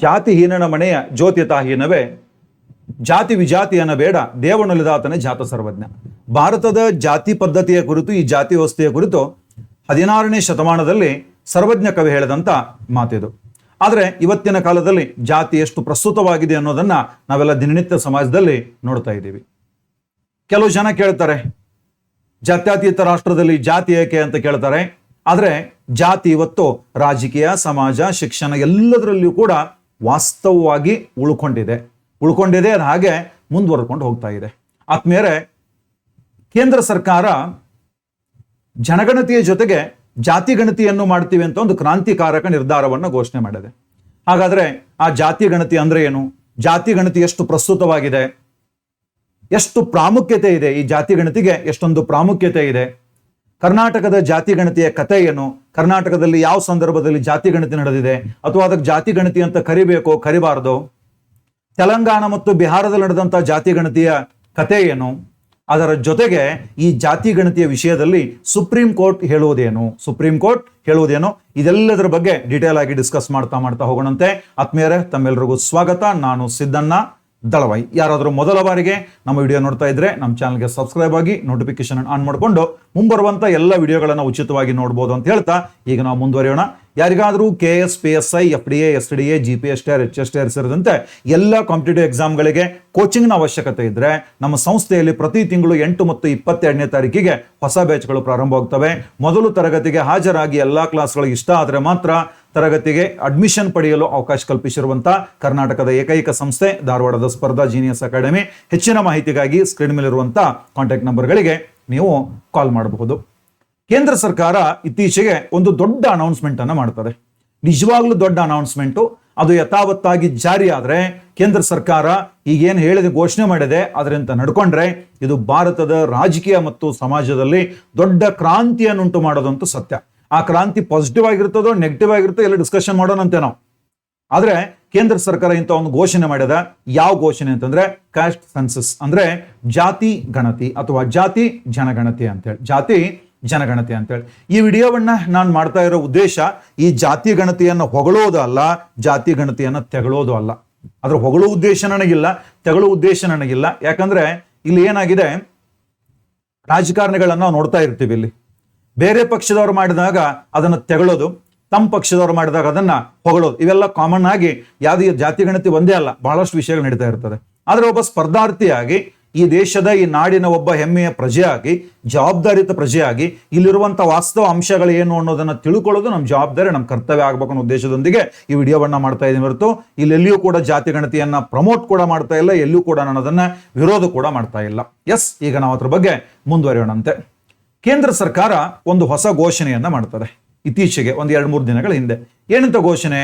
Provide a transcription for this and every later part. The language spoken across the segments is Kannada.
ಜಾತಿ ಹೀನನ ಮನೆಯ ಜ್ಯೋತಿತಾಹೀನವೇ, ಜಾತಿ ವಿಜಾತಿಯನ್ನ ಬೇಡ ದೇವನೊಲಿದಾತನೇ ಜಾತ ಸರ್ವಜ್ಞ. ಭಾರತದ ಜಾತಿ ಪದ್ಧತಿಯ ಕುರಿತು, ಈ ಜಾತಿ ವ್ಯವಸ್ಥೆಯ ಕುರಿತು 16ನೇ ಶತಮಾನದಲ್ಲಿ ಸರ್ವಜ್ಞ ಕವಿ ಹೇಳಿದಂತ ಮಾತಿದು. ಆದರೆ ಇವತ್ತಿನ ಕಾಲದಲ್ಲಿ ಜಾತಿ ಎಷ್ಟು ಪ್ರಸ್ತುತವಾಗಿದೆ ಅನ್ನೋದನ್ನ ನಾವೆಲ್ಲ ದಿನನಿತ್ಯ ಸಮಾಜದಲ್ಲಿ ನೋಡ್ತಾ ಇದ್ದೀವಿ. ಕೆಲವು ಜನ ಕೇಳ್ತಾರೆ, ಜಾತ್ಯತೀತ ರಾಷ್ಟ್ರದಲ್ಲಿ ಜಾತಿ ಏಕೆ ಅಂತ ಕೇಳ್ತಾರೆ. ಆದರೆ ಜಾತಿ ಇವತ್ತು ರಾಜಕೀಯ, ಸಮಾಜ, ಶಿಕ್ಷಣ ಎಲ್ಲದರಲ್ಲಿಯೂ ಕೂಡ ವಾಸ್ತವವಾಗಿ ಉಳ್ಕೊಂಡಿದೆ. ಅದು ಹಾಗೆ ಮುಂದುವರೆದುಕೊಂಡು ಹೋಗ್ತಾ ಇದೆ. ಆತ್ಮೀಯರೇ, ಕೇಂದ್ರ ಸರ್ಕಾರ ಜನಗಣತಿಯ ಜೊತೆಗೆ ಜಾತಿ ಗಣತಿಯನ್ನು ಮಾಡ್ತೀವಿ ಅಂತ ಒಂದು ಕ್ರಾಂತಿಕಾರಕ ನಿರ್ಧಾರವನ್ನು ಘೋಷಣೆ ಮಾಡಿದೆ. ಹಾಗಾದ್ರೆ ಆ ಜಾತಿ ಗಣತಿ ಅಂದ್ರೆ ಏನು? ಜಾತಿ ಗಣತಿ ಎಷ್ಟು ಪ್ರಸ್ತುತವಾಗಿದೆ, ಎಷ್ಟು ಪ್ರಾಮುಖ್ಯತೆ ಇದೆ, ಈ ಜಾತಿ ಗಣತಿಗೆ ಎಷ್ಟೊಂದು ಪ್ರಾಮುಖ್ಯತೆ ಇದೆ, ಕರ್ನಾಟಕದ ಜಾತಿ ಗಣತಿಯ ಕಥೆ ಏನು, ಕರ್ನಾಟಕದಲ್ಲಿ ಯಾವ ಸಂದರ್ಭದಲ್ಲಿ ಜಾತಿ ಗಣತಿ ನಡೆದಿದೆ, ಅಥವಾ ಅದಕ್ಕೆ ಜಾತಿ ಗಣತಿ ಅಂತ ಕರಿಬೇಕೋ ಕರಿಬಾರ್ದು, ತೆಲಂಗಾಣ ಮತ್ತು ಬಿಹಾರದಲ್ಲಿ ನಡೆದಂತ ಜಾತಿ ಗಣತಿಯ ಕಥೆ ಏನು, ಅದರ ಜೊತೆಗೆ ಈ ಜಾತಿ ಗಣತಿಯ ವಿಷಯದಲ್ಲಿ ಸುಪ್ರೀಂ ಕೋರ್ಟ್ ಹೇಳುವುದೇನು, ಇದೆಲ್ಲದರ ಬಗ್ಗೆ ಡೀಟೇಲ್ ಆಗಿ ಡಿಸ್ಕಸ್ ಮಾಡ್ತಾ ಹೋಗೋಣಂತೆ. ಆತ್ಮೀಯರೇ, ತಮ್ಮೆಲ್ಲರಿಗೂ ಸ್ವಾಗತ. ನಾನು ಸಿದ್ದಣ್ಣ ದಳವಾಯಿ. ಯಾರಾದರೂ ಮೊದಲ ಬಾರಿಗೆ ನಮ್ಮ ವಿಡಿಯೋ ನೋಡ್ತಾ ಇದ್ರೆ ನಮ್ಮ ಚಾನಲ್ಗೆ ಸಬ್ಸ್ಕ್ರೈಬ್ ಆಗಿ ನೋಟಿಫಿಕೇಶನ್ ಆನ್ ಮಾಡಿಕೊಂಡು ಮುಂಬರುವಂತ ಎಲ್ಲ ವಿಡಿಯೋಗಳನ್ನು ಉಚಿತವಾಗಿ ನೋಡ್ಬೋದು ಅಂತ ಹೇಳ್ತಾ ಈಗ ನಾವು ಮುಂದುವರಿಯೋಣ. ಯಾರಿಗಾದರೂ KS, PSI, FDA, SDA, GPSTR, HSTR ಸೇರಿದಂತೆ ಎಲ್ಲ ಕಾಂಪಿಟೇಟಿವ್ ಎಕ್ಸಾಮ್ಗಳಿಗೆ ಕೋಚಿಂಗ್ನ ಅವಶ್ಯಕತೆ ಇದ್ರೆ ನಮ್ಮ ಸಂಸ್ಥೆಯಲ್ಲಿ ಪ್ರತಿ ತಿಂಗಳು 8 ಮತ್ತು 22ನೇ ತಾರೀಕಿಗೆ ಹೊಸ ಬ್ಯಾಚ್ಗಳು ಪ್ರಾರಂಭವಾಗ್ತವೆ. ಮೊದಲು ತರಗತಿಗೆ ಹಾಜರಾಗಿ ಎಲ್ಲಾ ಕ್ಲಾಸ್ಗಳು ಇಷ್ಟ ಆದರೆ ಮಾತ್ರ ತರಗತಿಗೆ ಅಡ್ಮಿಷನ್ ಪಡೆಯಲು ಅವಕಾಶ ಕಲ್ಪಿಸಿರುವಂತ ಕರ್ನಾಟಕದ ಏಕೈಕ ಸಂಸ್ಥೆ ಧಾರವಾಡದ ಸ್ಪರ್ಧಾ ಜೀನಿಯಸ್ ಅಕಾಡೆಮಿ. ಹೆಚ್ಚಿನ ಮಾಹಿತಿಗಾಗಿ ಸ್ಕ್ರೀನ್ ಮೇಲಿರುವಂತ ಕಾಂಟ್ಯಾಕ್ಟ್ ನಂಬರ್ಗಳಿಗೆ ನೀವು ಕಾಲ್ ಮಾಡಬಹುದು. ಕೇಂದ್ರ ಸರ್ಕಾರ ಇತ್ತೀಚೆಗೆ ಒಂದು ದೊಡ್ಡ ಅನೌನ್ಸ್ಮೆಂಟ್ ಅನ್ನ ಮಾಡ್ತದೆ. ನಿಜವಾಗ್ಲೂ ದೊಡ್ಡ ಅನೌನ್ಸ್ಮೆಂಟು. ಅದು ಯಥಾವತ್ತಾಗಿ ಜಾರಿ ಆದ್ರೆ, ಕೇಂದ್ರ ಸರ್ಕಾರ ಈಗೇನು ಹೇಳಿದೆ, ಘೋಷಣೆ ಮಾಡಿದೆ, ಅದರಂತ ನಡ್ಕೊಂಡ್ರೆ ಇದು ಭಾರತದ ರಾಜಕೀಯ ಮತ್ತು ಸಮಾಜದಲ್ಲಿ ದೊಡ್ಡ ಕ್ರಾಂತಿಯನ್ನುಂಟು ಮಾಡೋದಂತೂ ಸತ್ಯ. ಆ ಕ್ರಾಂತಿ ಪಾಸಿಟಿವ್ ಆಗಿರ್ತದೋ ನೆಗೆಟಿವ್ ಆಗಿರ್ತೋ ಎಲ್ಲ ಡಿಸ್ಕಷನ್ ಮಾಡೋಣಂತೆ ನಾವು. ಆದ್ರೆ ಕೇಂದ್ರ ಸರ್ಕಾರ ಇಂಥ ಒಂದು ಘೋಷಣೆ ಮಾಡಿದ. ಯಾವ ಘೋಷಣೆ ಅಂತಂದ್ರೆ ಕಾಸ್ಟ್ ಸೆನ್ಸಸ್, ಅಂದ್ರೆ ಜಾತಿ ಗಣತಿ ಅಥವಾ ಜಾತಿ ಜನಗಣತಿ ಅಂತೇಳಿ. ಈ ವಿಡಿಯೋವನ್ನ ನಾನು ಮಾಡ್ತಾ ಇರೋ ಉದ್ದೇಶ ಈ ಜಾತಿ ಗಣತಿಯನ್ನು ಹೊಗಳೋದು ಅಲ್ಲ, ಜಾತಿ ಗಣತಿಯನ್ನು ತೆಗಳೋದು ಅಲ್ಲ. ಅದ್ರ ಹೊಗಳೋ ಉದ್ದೇಶ ನನಗಿಲ್ಲ, ತೆಗಳೋ ಉದ್ದೇಶ ನನಗಿಲ್ಲ. ಯಾಕಂದ್ರೆ ಇಲ್ಲಿ ಏನಾಗಿದೆ, ರಾಜಕಾರಣಿಗಳನ್ನ ನಾವು ನೋಡ್ತಾ ಇರ್ತೀವಿ. ಇಲ್ಲಿ ಬೇರೆ ಪಕ್ಷದವರು ಮಾಡಿದಾಗ ಅದನ್ನು ತೆಗಳೋದು, ತಮ್ಮ ಪಕ್ಷದವರು ಮಾಡಿದಾಗ ಅದನ್ನ ಹೊಗಳೋದು, ಇವೆಲ್ಲ ಕಾಮನ್ ಆಗಿ ಯಾವುದೇ ಜಾತಿ ಗಣತಿ ಒಂದೇ ಅಲ್ಲ, ಬಹಳಷ್ಟು ವಿಷಯಗಳು ನಡೀತಾ ಇರ್ತದೆ. ಆದ್ರೆ ಒಬ್ಬ ಸ್ಪರ್ಧಾರ್ಥಿಯಾಗಿ, ಈ ದೇಶದ ಈ ನಾಡಿನ ಒಬ್ಬ ಹೆಮ್ಮೆಯ ಪ್ರಜೆಯಾಗಿ, ಜವಾಬ್ದಾರಿತ ಪ್ರಜೆಯಾಗಿ ಇಲ್ಲಿರುವಂತ ವಾಸ್ತವ ಅಂಶಗಳು ಏನು ಅನ್ನೋದನ್ನ ತಿಳ್ಕೊಳ್ಳೋದು ನಮ್ಮ ಜವಾಬ್ದಾರಿ, ನಮ್ಮ ಕರ್ತವ್ಯ ಆಗ್ಬೇಕು ಅನ್ನೋ ಉದ್ದೇಶದೊಂದಿಗೆ ಈ ವಿಡಿಯೋವನ್ನ ಮಾಡ್ತಾ ಇದ್ದೀನಿ ಹೊರತು ಇಲ್ಲೆಲ್ಲಿಯೂ ಕೂಡ ಜಾತಿ ಗಣತಿಯನ್ನ ಪ್ರಮೋಟ್ ಕೂಡ ಮಾಡ್ತಾ ಇಲ್ಲ, ಎಲ್ಲೂ ಕೂಡ ನಾನು ಅದನ್ನ ವಿರೋಧ ಕೂಡ ಮಾಡ್ತಾ ಇಲ್ಲ. ಎಸ್, ಈಗ ನಾವು ಅದ್ರ ಬಗ್ಗೆ ಮುಂದುವರಿಯೋಣಂತೆ. ಕೇಂದ್ರ ಸರ್ಕಾರ ಒಂದು ಹೊಸ ಘೋಷಣೆಯನ್ನ ಮಾಡ್ತದೆ ಇತ್ತೀಚೆಗೆ, ಒಂದು 2-3 ದಿನಗಳ ಹಿಂದೆ. ಏನಂತ ಘೋಷಣೆ?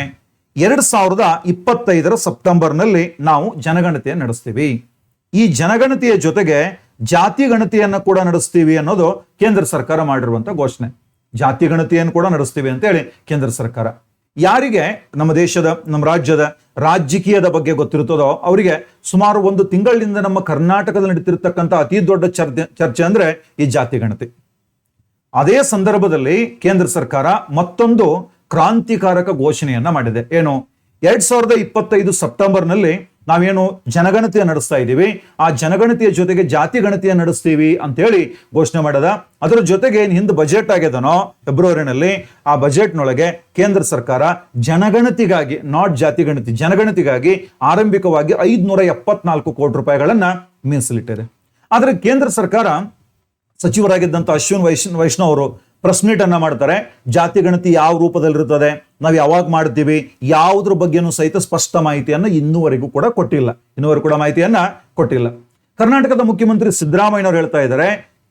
2025 ಸೆಪ್ಟೆಂಬರ್ನಲ್ಲಿ ನಾವು ಜನಗಣತಿಯನ್ನು ನಡೆಸ್ತೀವಿ. ಈ ಜನಗಣತಿಯ ಜೊತೆಗೆ ಜಾತಿ ಗಣತಿಯನ್ನು ಕೂಡ ನಡೆಸ್ತೀವಿ ಅನ್ನೋದು ಕೇಂದ್ರ ಸರ್ಕಾರ ಮಾಡಿರುವಂತ ಘೋಷಣೆ. ಜಾತಿ ಗಣತಿಯನ್ನು ಕೂಡ ನಡೆಸ್ತೀವಿ ಅಂತ ಹೇಳಿ ಕೇಂದ್ರ ಸರ್ಕಾರ. ಯಾರಿಗೆ ನಮ್ಮ ದೇಶದ, ನಮ್ಮ ರಾಜ್ಯದ ರಾಜಕೀಯದ ಬಗ್ಗೆ ಗೊತ್ತಿರುತ್ತದೋ ಅವರಿಗೆ ಸುಮಾರು 1 ತಿಂಗಳಿಂದ ನಮ್ಮ ಕರ್ನಾಟಕದಲ್ಲಿ ನಡೀತಿರ್ತಕ್ಕಂಥ ಅತಿ ದೊಡ್ಡ ಚರ್ಚೆ ಅಂದ್ರೆ ಈ ಜಾತಿ ಗಣತಿ. ಅದೇ ಸಂದರ್ಭದಲ್ಲಿ ಕೇಂದ್ರ ಸರ್ಕಾರ ಮತ್ತೊಂದು ಕ್ರಾಂತಿಕಾರಕ ಘೋಷಣೆಯನ್ನ ಮಾಡಿದೆ. ಏನು? 2025 ಸೆಪ್ಟೆಂಬರ್ನಲ್ಲಿ ನಾವೇನು ಜನಗಣತಿಯನ್ನು ನಡೆಸ್ತಾ ಇದ್ದೀವಿ, ಆ ಜನಗಣತಿಯ ಜೊತೆಗೆ ಜಾತಿ ಗಣತಿಯನ್ನು ನಡೆಸ್ತೀವಿ ಅಂತ ಹೇಳಿ ಘೋಷಣೆ ಮಾಡದ. ಅದರ ಜೊತೆಗೆ ಹಿಂದೆ ಬಜೆಟ್ ಆಗ್ಯದನೋ ಫೆಬ್ರವರಿನಲ್ಲಿ, ಆ ಬಜೆಟ್ನೊಳಗೆ ಕೇಂದ್ರ ಸರ್ಕಾರ ಜನಗಣತಿಗಾಗಿ, ನಾಟ್ ಜಾತಿ ಗಣತಿ, ಜನಗಣತಿಗಾಗಿ ಆರಂಭಿಕವಾಗಿ 574 ಕೋಟಿ ರೂಪಾಯಿಗಳನ್ನ ಮೀಸಲಿಟ್ಟಿದೆ. ಆದ್ರೆ ಕೇಂದ್ರ ಸರ್ಕಾರ ಸಚಿವರಾಗಿದ್ದಂತ ಅಶ್ವಿನ್ ವೈಷ್ಣವ್ ಅವರು ಪ್ರೆಸ್ ಮೀಟ್ ಅನ್ನ ಮಾಡ್ತಾರೆ. ಜಾತಿ ಗಣತಿ ಯಾವ ರೂಪದಲ್ಲಿರುತ್ತದೆ, ನಾವು ಯಾವಾಗ ಮಾಡ್ತೀವಿ, ಯಾವುದ್ರ ಬಗ್ಗೆನೂ ಸಹಿತ ಸ್ಪಷ್ಟ ಮಾಹಿತಿಯನ್ನು ಇನ್ನೂವರೆಗೂ ಕೂಡ ಮಾಹಿತಿಯನ್ನ ಕೊಟ್ಟಿಲ್ಲ. ಕರ್ನಾಟಕದ ಮುಖ್ಯಮಂತ್ರಿ ಸಿದ್ದರಾಮಯ್ಯನವರು ಹೇಳ್ತಾ ಇದ್ದಾರೆ,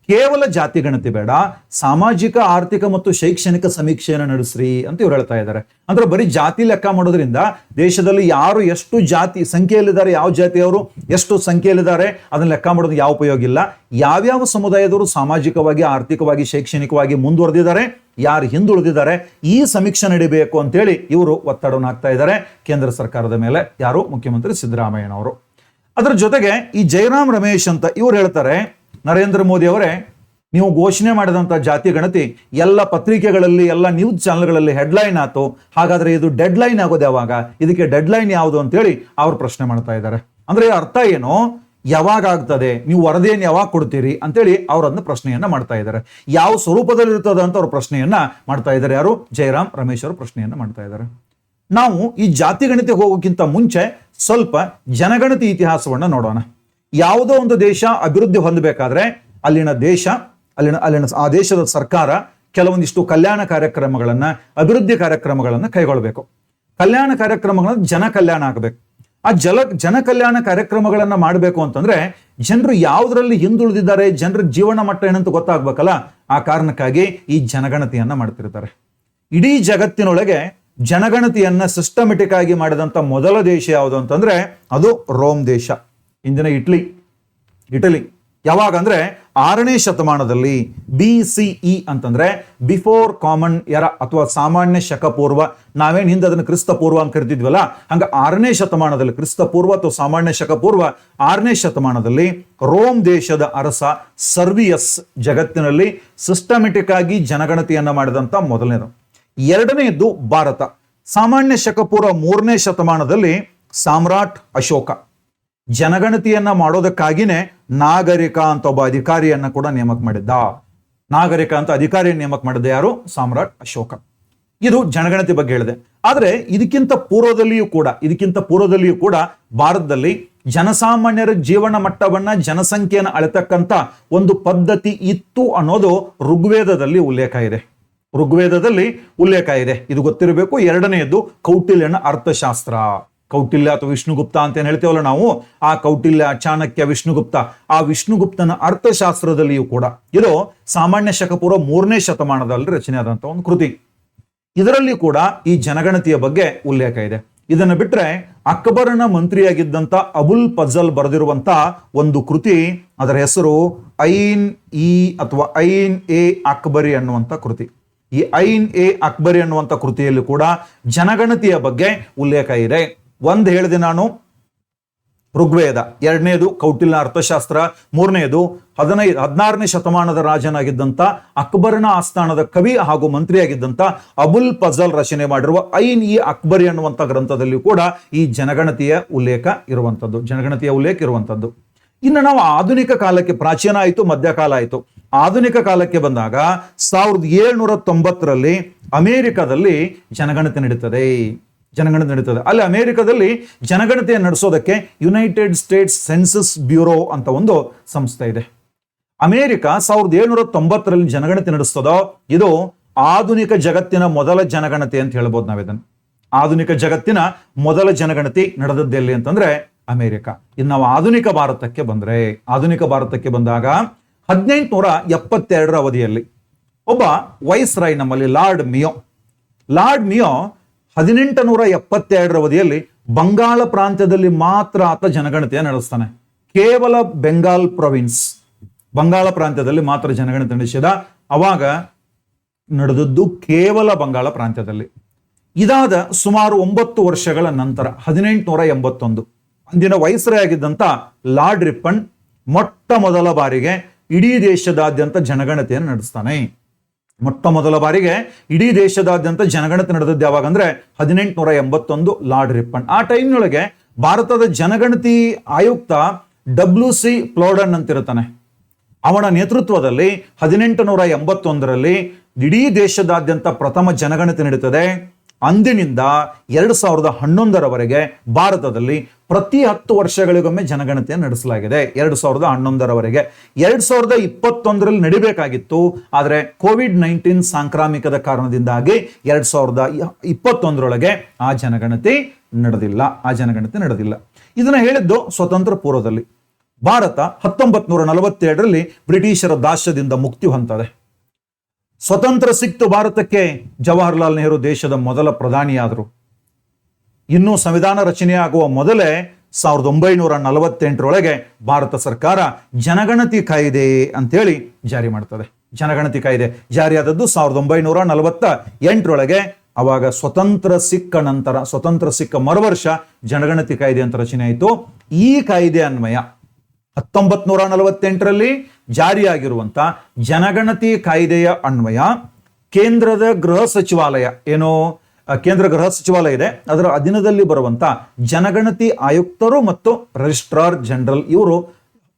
ಕೇವಲ ಜಾತಿ ಗಣತಿ ಬೇಡ, ಸಾಮಾಜಿಕ, ಆರ್ಥಿಕ ಮತ್ತು ಶೈಕ್ಷಣಿಕ ಸಮೀಕ್ಷೆಯನ್ನು ನಡೆಸ್ರಿ ಅಂತ ಇವ್ರು ಹೇಳ್ತಾ ಇದ್ದಾರೆ. ಅಂದ್ರೆ ಬರೀ ಜಾತಿ ಲೆಕ್ಕ ಮಾಡೋದ್ರಿಂದ ದೇಶದಲ್ಲಿ ಯಾರು ಎಷ್ಟು ಜಾತಿ ಸಂಖ್ಯೆಯಲ್ಲಿದ್ದಾರೆ, ಯಾವ ಜಾತಿಯವರು ಎಷ್ಟು ಸಂಖ್ಯೆಯಲ್ಲಿದ್ದಾರೆ ಅದನ್ನ ಲೆಕ್ಕ ಮಾಡೋದು ಯಾವ ಉಪಯೋಗ ಇಲ್ಲ. ಯಾವ್ಯಾವ ಸಮುದಾಯದವರು ಸಾಮಾಜಿಕವಾಗಿ, ಆರ್ಥಿಕವಾಗಿ, ಶೈಕ್ಷಣಿಕವಾಗಿ ಮುಂದುವರೆದಿದ್ದಾರೆ, ಯಾರು ಹಿಂದುಳಿದಿದ್ದಾರೆ, ಈ ಸಮೀಕ್ಷೆ ನಡೀಬೇಕು ಅಂತೇಳಿ ಇವರು ಒತ್ತಡವನ್ನು ಹಾಕ್ತಾ ಇದ್ದಾರೆ ಕೇಂದ್ರ ಸರ್ಕಾರದ ಮೇಲೆ. ಯಾರು? ಮುಖ್ಯಮಂತ್ರಿ ಸಿದ್ದರಾಮಯ್ಯನವರು. ಅದರ ಜೊತೆಗೆ ಈ ಜಯರಾಮ್ ರಮೇಶ್ ಅಂತ ಇವ್ರು ಹೇಳ್ತಾರೆ, ನರೇಂದ್ರ ಮೋದಿ ಅವರೇ ನೀವು ಘೋಷಣೆ ಮಾಡಿದಂಥ ಜಾತಿ ಗಣತಿ ಎಲ್ಲ ಪತ್ರಿಕೆಗಳಲ್ಲಿ ಎಲ್ಲ ನ್ಯೂಸ್ ಚಾನೆಲ್ಗಳಲ್ಲಿ ಹೆಡ್ಲೈನ್ ಆಯ್ತು. ಹಾಗಾದ್ರೆ ಇದು ಡೆಡ್ ಲೈನ್ ಆಗೋದು ಯಾವಾಗ, ಇದಕ್ಕೆ ಡೆಡ್ ಲೈನ್ ಯಾವುದು ಅಂತೇಳಿ ಅವ್ರು ಪ್ರಶ್ನೆ ಮಾಡ್ತಾ ಇದ್ದಾರೆ. ಅಂದ್ರೆ ಅರ್ಥ ಏನು, ಯಾವಾಗ ಆಗ್ತದೆ, ನೀವು ವರದಿಯನ್ನು ಯಾವಾಗ ಕೊಡ್ತೀರಿ ಅಂತೇಳಿ ಅವರನ್ನು ಪ್ರಶ್ನೆಯನ್ನ ಮಾಡ್ತಾ ಇದ್ದಾರೆ. ಯಾವ ಸ್ವರೂಪದಲ್ಲಿ ಇರ್ತದೆ ಅಂತ ಅವ್ರ ಪ್ರಶ್ನೆಯನ್ನ ಮಾಡ್ತಾ ಇದ್ದಾರೆ. ಯಾರು? ಜಯರಾಮ್ ರಮೇಶ್ ಅವರು ಪ್ರಶ್ನೆಯನ್ನ ಮಾಡ್ತಾ ಇದ್ದಾರೆ. ನಾವು ಈ ಜಾತಿ ಗಣತಿಗೆ ಹೋಗೋಕ್ಕಿಂತ ಮುಂಚೆ ಸ್ವಲ್ಪ ಜನಗಣತಿ ಇತಿಹಾಸವನ್ನ ನೋಡೋಣ. ಯಾವುದೋ ಒಂದು ದೇಶ ಅಭಿವೃದ್ಧಿ ಹೊಂದಬೇಕಾದ್ರೆ ಅಲ್ಲಿನ ಆ ದೇಶದ ಸರ್ಕಾರ ಕೆಲವೊಂದಿಷ್ಟು ಕಲ್ಯಾಣ ಕಾರ್ಯಕ್ರಮಗಳನ್ನ, ಅಭಿವೃದ್ಧಿ ಕಾರ್ಯಕ್ರಮಗಳನ್ನ ಕೈಗೊಳ್ಳಬೇಕು. ಕಲ್ಯಾಣ ಕಾರ್ಯಕ್ರಮಗಳನ್ನ ಜನ ಕಲ್ಯಾಣ ಆಗಬೇಕು. ಆ ಜನ ಕಲ್ಯಾಣ ಕಾರ್ಯಕ್ರಮಗಳನ್ನ ಮಾಡಬೇಕು ಅಂತಂದ್ರೆ ಜನರು ಯಾವುದರಲ್ಲಿ ಹಿಂದುಳಿದಿದ್ದಾರೆ, ಜನರ ಜೀವನ ಮಟ್ಟ ಏನಂತ ಗೊತ್ತಾಗ್ಬೇಕಲ್ಲ. ಆ ಕಾರಣಕ್ಕಾಗಿ ಈ ಜನಗಣತಿಯನ್ನ ಮಾಡ್ತಿರ್ತಾರೆ. ಇಡೀ ಜಗತ್ತಿನೊಳಗೆ ಜನಗಣತಿಯನ್ನ ಸಿಸ್ಟಮೆಟಿಕ್ ಆಗಿ ಮಾಡಿದಂತ ಮೊದಲ ದೇಶ ಯಾವುದು ಅಂತಂದ್ರೆ ಅದು ರೋಮ್ ದೇಶ, ಇಂದಿನ ಇಟಲಿ. ಯಾವಾಗ ಅಂದ್ರೆ 6ನೇ ಶತಮಾನದಲ್ಲಿ BCE ಅಂತಂದ್ರೆ ಬಿಫೋರ್ ಕಾಮನ್ ಎರಾ ಅಥವಾ ಸಾಮಾನ್ಯ ಶಕ ಪೂರ್ವ. ನಾವೇನ್ ಹಿಂದೆ ಅದನ್ನು ಕ್ರಿಸ್ತ ಪೂರ್ವ ಅಂತ ಕರಿತಿದ್ವಲ್ಲ, ಹಂಗ 6ನೇ ಶತಮಾನದಲ್ಲಿ ಕ್ರಿಸ್ತ ಪೂರ್ವ ಅಥವಾ ಸಾಮಾನ್ಯ ಶಕ ಪೂರ್ವ 6ನೇ ಶತಮಾನದಲ್ಲಿ ರೋಮ್ ದೇಶದ ಅರಸ ಸರ್ವಿಯಸ್ ಜಗತ್ತಿನಲ್ಲಿ ಸಿಸ್ಟಮೆಟಿಕ್ ಆಗಿ ಜನಗಣತಿಯನ್ನ ಮಾಡಿದಂತ ಮೊದಲನೇದು. ಎರಡನೆಯದ್ದು ಭಾರತ. ಸಾಮಾನ್ಯ ಶಕ ಪೂರ್ವ 3ನೇ ಶತಮಾನದಲ್ಲಿ ಸಾಮ್ರಾಟ್ ಅಶೋಕ ಜನಗಣತಿಯನ್ನ ಮಾಡೋದಕ್ಕಾಗಿನೇ ನಾಗರಿಕ ಅಂತ ಒಬ್ಬ ಅಧಿಕಾರಿಯನ್ನ ಕೂಡ ನೇಮಕ ಮಾಡಿದ್ದ. ನಾಗರಿಕ ಅಂತ ಅಧಿಕಾರಿಯನ್ನು ನೇಮಕ ಮಾಡಿದ್ದ ಯಾರು? ಸಾಮ್ರಾಟ್ ಅಶೋಕ. ಇದು ಜನಗಣತಿ ಬಗ್ಗೆ ಹೇಳಿದೆ. ಆದ್ರೆ ಇದಕ್ಕಿಂತ ಪೂರ್ವದಲ್ಲಿಯೂ ಕೂಡ ಭಾರತದಲ್ಲಿ ಜನಸಾಮಾನ್ಯರ ಜೀವನ ಮಟ್ಟವನ್ನ, ಜನಸಂಖ್ಯೆಯನ್ನು ಅಳೆತಕ್ಕಂತ ಒಂದು ಪದ್ಧತಿ ಇತ್ತು ಅನ್ನೋದು ಋಗ್ವೇದದಲ್ಲಿ ಉಲ್ಲೇಖ ಇದೆ. ಇದು ಗೊತ್ತಿರಬೇಕು. ಎರಡನೆಯದು ಕೌಟಿಲ್ಯನ ಅರ್ಥಶಾಸ್ತ್ರ. ಕೌಟಿಲ್ಯ ಅಥವಾ ವಿಷ್ಣುಗುಪ್ತ ಅಂತ ಏನ್ ಹೇಳ್ತೇವಲ್ಲ ನಾವು, ಆ ಕೌಟಿಲ್ಯ, ಚಾಣಕ್ಯ, ವಿಷ್ಣುಗುಪ್ತ, ಆ ವಿಷ್ಣುಗುಪ್ತನ ಅರ್ಥಶಾಸ್ತ್ರದಲ್ಲಿಯೂ ಕೂಡ ಇದು ಸಾಮಾನ್ಯ ಶಕ ಪೂರ್ವ 3ನೇ ಶತಮಾನದಲ್ಲಿ ರಚನೆ ಆದಂತ ಒಂದು ಕೃತಿ. ಇದರಲ್ಲಿ ಕೂಡ ಈ ಜನಗಣತಿಯ ಬಗ್ಗೆ ಉಲ್ಲೇಖ ಇದೆ. ಇದನ್ನು ಬಿಟ್ರೆ ಅಕ್ಬರನ ಮಂತ್ರಿಯಾಗಿದ್ದಂತ ಅಬುಲ್ ಫಜಲ್ ಬರೆದಿರುವಂತ ಒಂದು ಕೃತಿ, ಅದರ ಹೆಸರು ಐನ್ ಎ ಅಕ್ಬರಿ ಅನ್ನುವಂತ ಕೃತಿ. ಈ ಐನ್ ಎ ಅಕ್ಬರಿ ಅನ್ನುವಂತ ಕೃತಿಯಲ್ಲಿ ಕೂಡ ಜನಗಣತಿಯ ಬಗ್ಗೆ ಉಲ್ಲೇಖ ಇದೆ. ಒಂದು ಹೇಳಿದೆ ನಾನು ಋಗ್ವೇದ, ಎರಡನೇದು ಕೌಟಿಲ್ಯ ಅರ್ಥಶಾಸ್ತ್ರ, ಮೂರನೆಯದು 16ನೇ ಶತಮಾನದ ರಾಜನಾಗಿದ್ದಂತ ಅಕ್ಬರನ ಆಸ್ಥಾನದ ಕವಿ ಹಾಗೂ ಮಂತ್ರಿಯಾಗಿದ್ದಂತ ಅಬುಲ್ ಫಜಲ್ ರಚನೆ ಮಾಡಿರುವ ಐನ್ ಇ ಅಕ್ಬರಿ ಅನ್ನುವಂಥ ಗ್ರಂಥದಲ್ಲಿ ಕೂಡ ಈ ಜನಗಣತಿಯ ಉಲ್ಲೇಖ ಇರುವಂತದ್ದು. ಇನ್ನು ನಾವು ಆಧುನಿಕ ಕಾಲಕ್ಕೆ, ಪ್ರಾಚೀನ ಆಯಿತು, ಮಧ್ಯಕಾಲ ಆಯಿತು, ಆಧುನಿಕ ಕಾಲಕ್ಕೆ ಬಂದಾಗ 1790ರಲ್ಲಿ ಅಮೆರಿಕದಲ್ಲಿ ಜನಗಣತಿ ನಡೀತದೆ. ಅಲ್ಲಿ ಅಮೆರಿಕದಲ್ಲಿ ಜನಗಣತಿಯನ್ನು ನಡೆಸೋದಕ್ಕೆ ಯುನೈಟೆಡ್ ಸ್ಟೇಟ್ಸ್ ಸೆನ್ಸಸ್ ಬ್ಯೂರೋ ಅಂತ ಒಂದು ಸಂಸ್ಥೆ ಇದೆ. ಅಮೆರಿಕ 1790ರಲ್ಲಿ ಜನಗಣತಿ ನಡೆಸ್ತದೋ ಇದು ಆಧುನಿಕ ಜಗತ್ತಿನ ಮೊದಲ ಜನಗಣತಿ ಅಂತ ಹೇಳ್ಬೋದು ನಾವಿದನ್ನು. ಆಧುನಿಕ ಜಗತ್ತಿನ ಮೊದಲ ಜನಗಣತಿ ನಡೆದದ್ದೆಲ್ಲಿ ಅಂತಂದ್ರೆ ಅಮೆರಿಕ. ಇನ್ನು ನಾವು ಆಧುನಿಕ ಭಾರತಕ್ಕೆ ಬಂದಾಗ 1872ರ ಅವಧಿಯಲ್ಲಿ ಒಬ್ಬ ವೈಸ್ರಾಯ್, ನಮ್ಮಲ್ಲಿ ಲಾರ್ಡ್ ಮಿಯೋ 1872ರ ಅವಧಿಯಲ್ಲಿ ಬಂಗಾಳ ಪ್ರಾಂತ್ಯದಲ್ಲಿ ಮಾತ್ರ ಆತ ಜನಗಣತಿಯನ್ನು ನಡೆಸ್ತಾನೆ. ಕೇವಲ ಬಂಗಾಳ ಪ್ರಾಂತ್ಯದಲ್ಲಿ ಮಾತ್ರ ಜನಗಣತಿ ನಡೆಸಿದ. ಅವಾಗ ನಡೆದದ್ದು ಕೇವಲ ಬಂಗಾಳ ಪ್ರಾಂತ್ಯದಲ್ಲಿ. ಇದಾದ ಸುಮಾರು 9 ವರ್ಷಗಳ ನಂತರ 1881 ಅಂದಿನ ವೈಸ್ರಾಯ್ ಆಗಿದ್ದಂತ ಲಾರ್ಡ್ ರಿಪ್ಪನ್ ಮೊಟ್ಟ ಮೊದಲ ಬಾರಿಗೆ ಇಡೀ ದೇಶದಾದ್ಯಂತ ಜನಗಣತಿಯನ್ನು ನಡೆಸ್ತಾನೆ. ಇಡೀ ದೇಶದಾದ್ಯಂತ ಜನಗಣತಿ ನಡೆದದ್ದು ಯಾವಾಗ ಅಂದ್ರೆ 1881 ಲಾರ್ಡ್ ರಿಪ್ಪನ್. ಆ ಟೈಮ್ನೊಳಗೆ ಭಾರತದ ಜನಗಣತಿ ಆಯುಕ್ತ WC ಪ್ಲೋಡನ್ ಅಂತಿರ್ತಾನೆ. ಅವನ ನೇತೃತ್ವದಲ್ಲಿ 1881ರಲ್ಲಿ ಇಡೀ ದೇಶದಾದ್ಯಂತ ಪ್ರಥಮ ಜನಗಣತಿ ನಡೀತದೆ. ಅಂದಿನಿಂದ 2011ರವರೆಗೆ ಭಾರತದಲ್ಲಿ ಪ್ರತಿ 10 ವರ್ಷಗಳಿಗೊಮ್ಮೆ ಜನಗಣತಿಯನ್ನು ನಡೆಸಲಾಗಿದೆ. 2011ರವರೆಗೆ. 2021ರಲ್ಲಿ ನಡಿಬೇಕಾಗಿತ್ತು, ಆದರೆ COVID-19 ಸಾಂಕ್ರಾಮಿಕದ ಕಾರಣದಿಂದಾಗಿ 2021ರೊಳಗೆ ಆ ಜನಗಣತಿ ನಡೆದಿಲ್ಲ. ಇದನ್ನ ಹೇಳಿದ್ದು ಸ್ವತಂತ್ರ ಪೂರ್ವದಲ್ಲಿ. ಭಾರತ 1947ರಲ್ಲಿ ಬ್ರಿಟಿಷರ ದಾಸ್ಯದಿಂದ ಮುಕ್ತಿ ಹೊಂದದೆ. ಸ್ವತಂತ್ರ ಸಿಕ್ತು ಭಾರತಕ್ಕೆ. ಜವಾಹರ್ಲಾಲ್ ನೆಹರು ದೇಶದ ಮೊದಲ ಪ್ರಧಾನಿಯಾದರು. ಇನ್ನು ಸಂವಿಧಾನ ರಚನೆಯಾಗುವ ಮೊದಲೇ 1948ರೊಳಗೆ ಭಾರತ ಸರ್ಕಾರ ಜನಗಣತಿ ಕಾಯ್ದೆ ಅಂತೇಳಿ ಜಾರಿ ಮಾಡ್ತದೆ. ಜನಗಣತಿ ಕಾಯ್ದೆ ಜಾರಿಯಾದದ್ದು 1948ರೊಳಗೆ. ಅವಾಗ ಸ್ವತಂತ್ರ ಸಿಕ್ಕ ಮರುವರ್ಷ ಜನಗಣತಿ ಕಾಯ್ದೆ ಅಂತ ರಚನೆ ಆಯಿತು. ಈ ಕಾಯ್ದೆ ಅನ್ವಯ 1948ರಲ್ಲಿ ಜಾರಿಯಾಗಿರುವಂತ ಜನಗಣತಿ ಕಾಯ್ದೆಯ ಅನ್ವಯ ಕೇಂದ್ರದ ಗೃಹ ಸಚಿವಾಲಯ ಕೇಂದ್ರ ಗೃಹ ಸಚಿವಾಲಯ ಇದೆ, ಅದರ ಅಧೀನದಲ್ಲಿ ಬರುವಂತ ಜನಗಣತಿ ಆಯುಕ್ತರು ಮತ್ತು ರಿಜಿಸ್ಟ್ರಾರ್ ಜನರಲ್ ಇವರು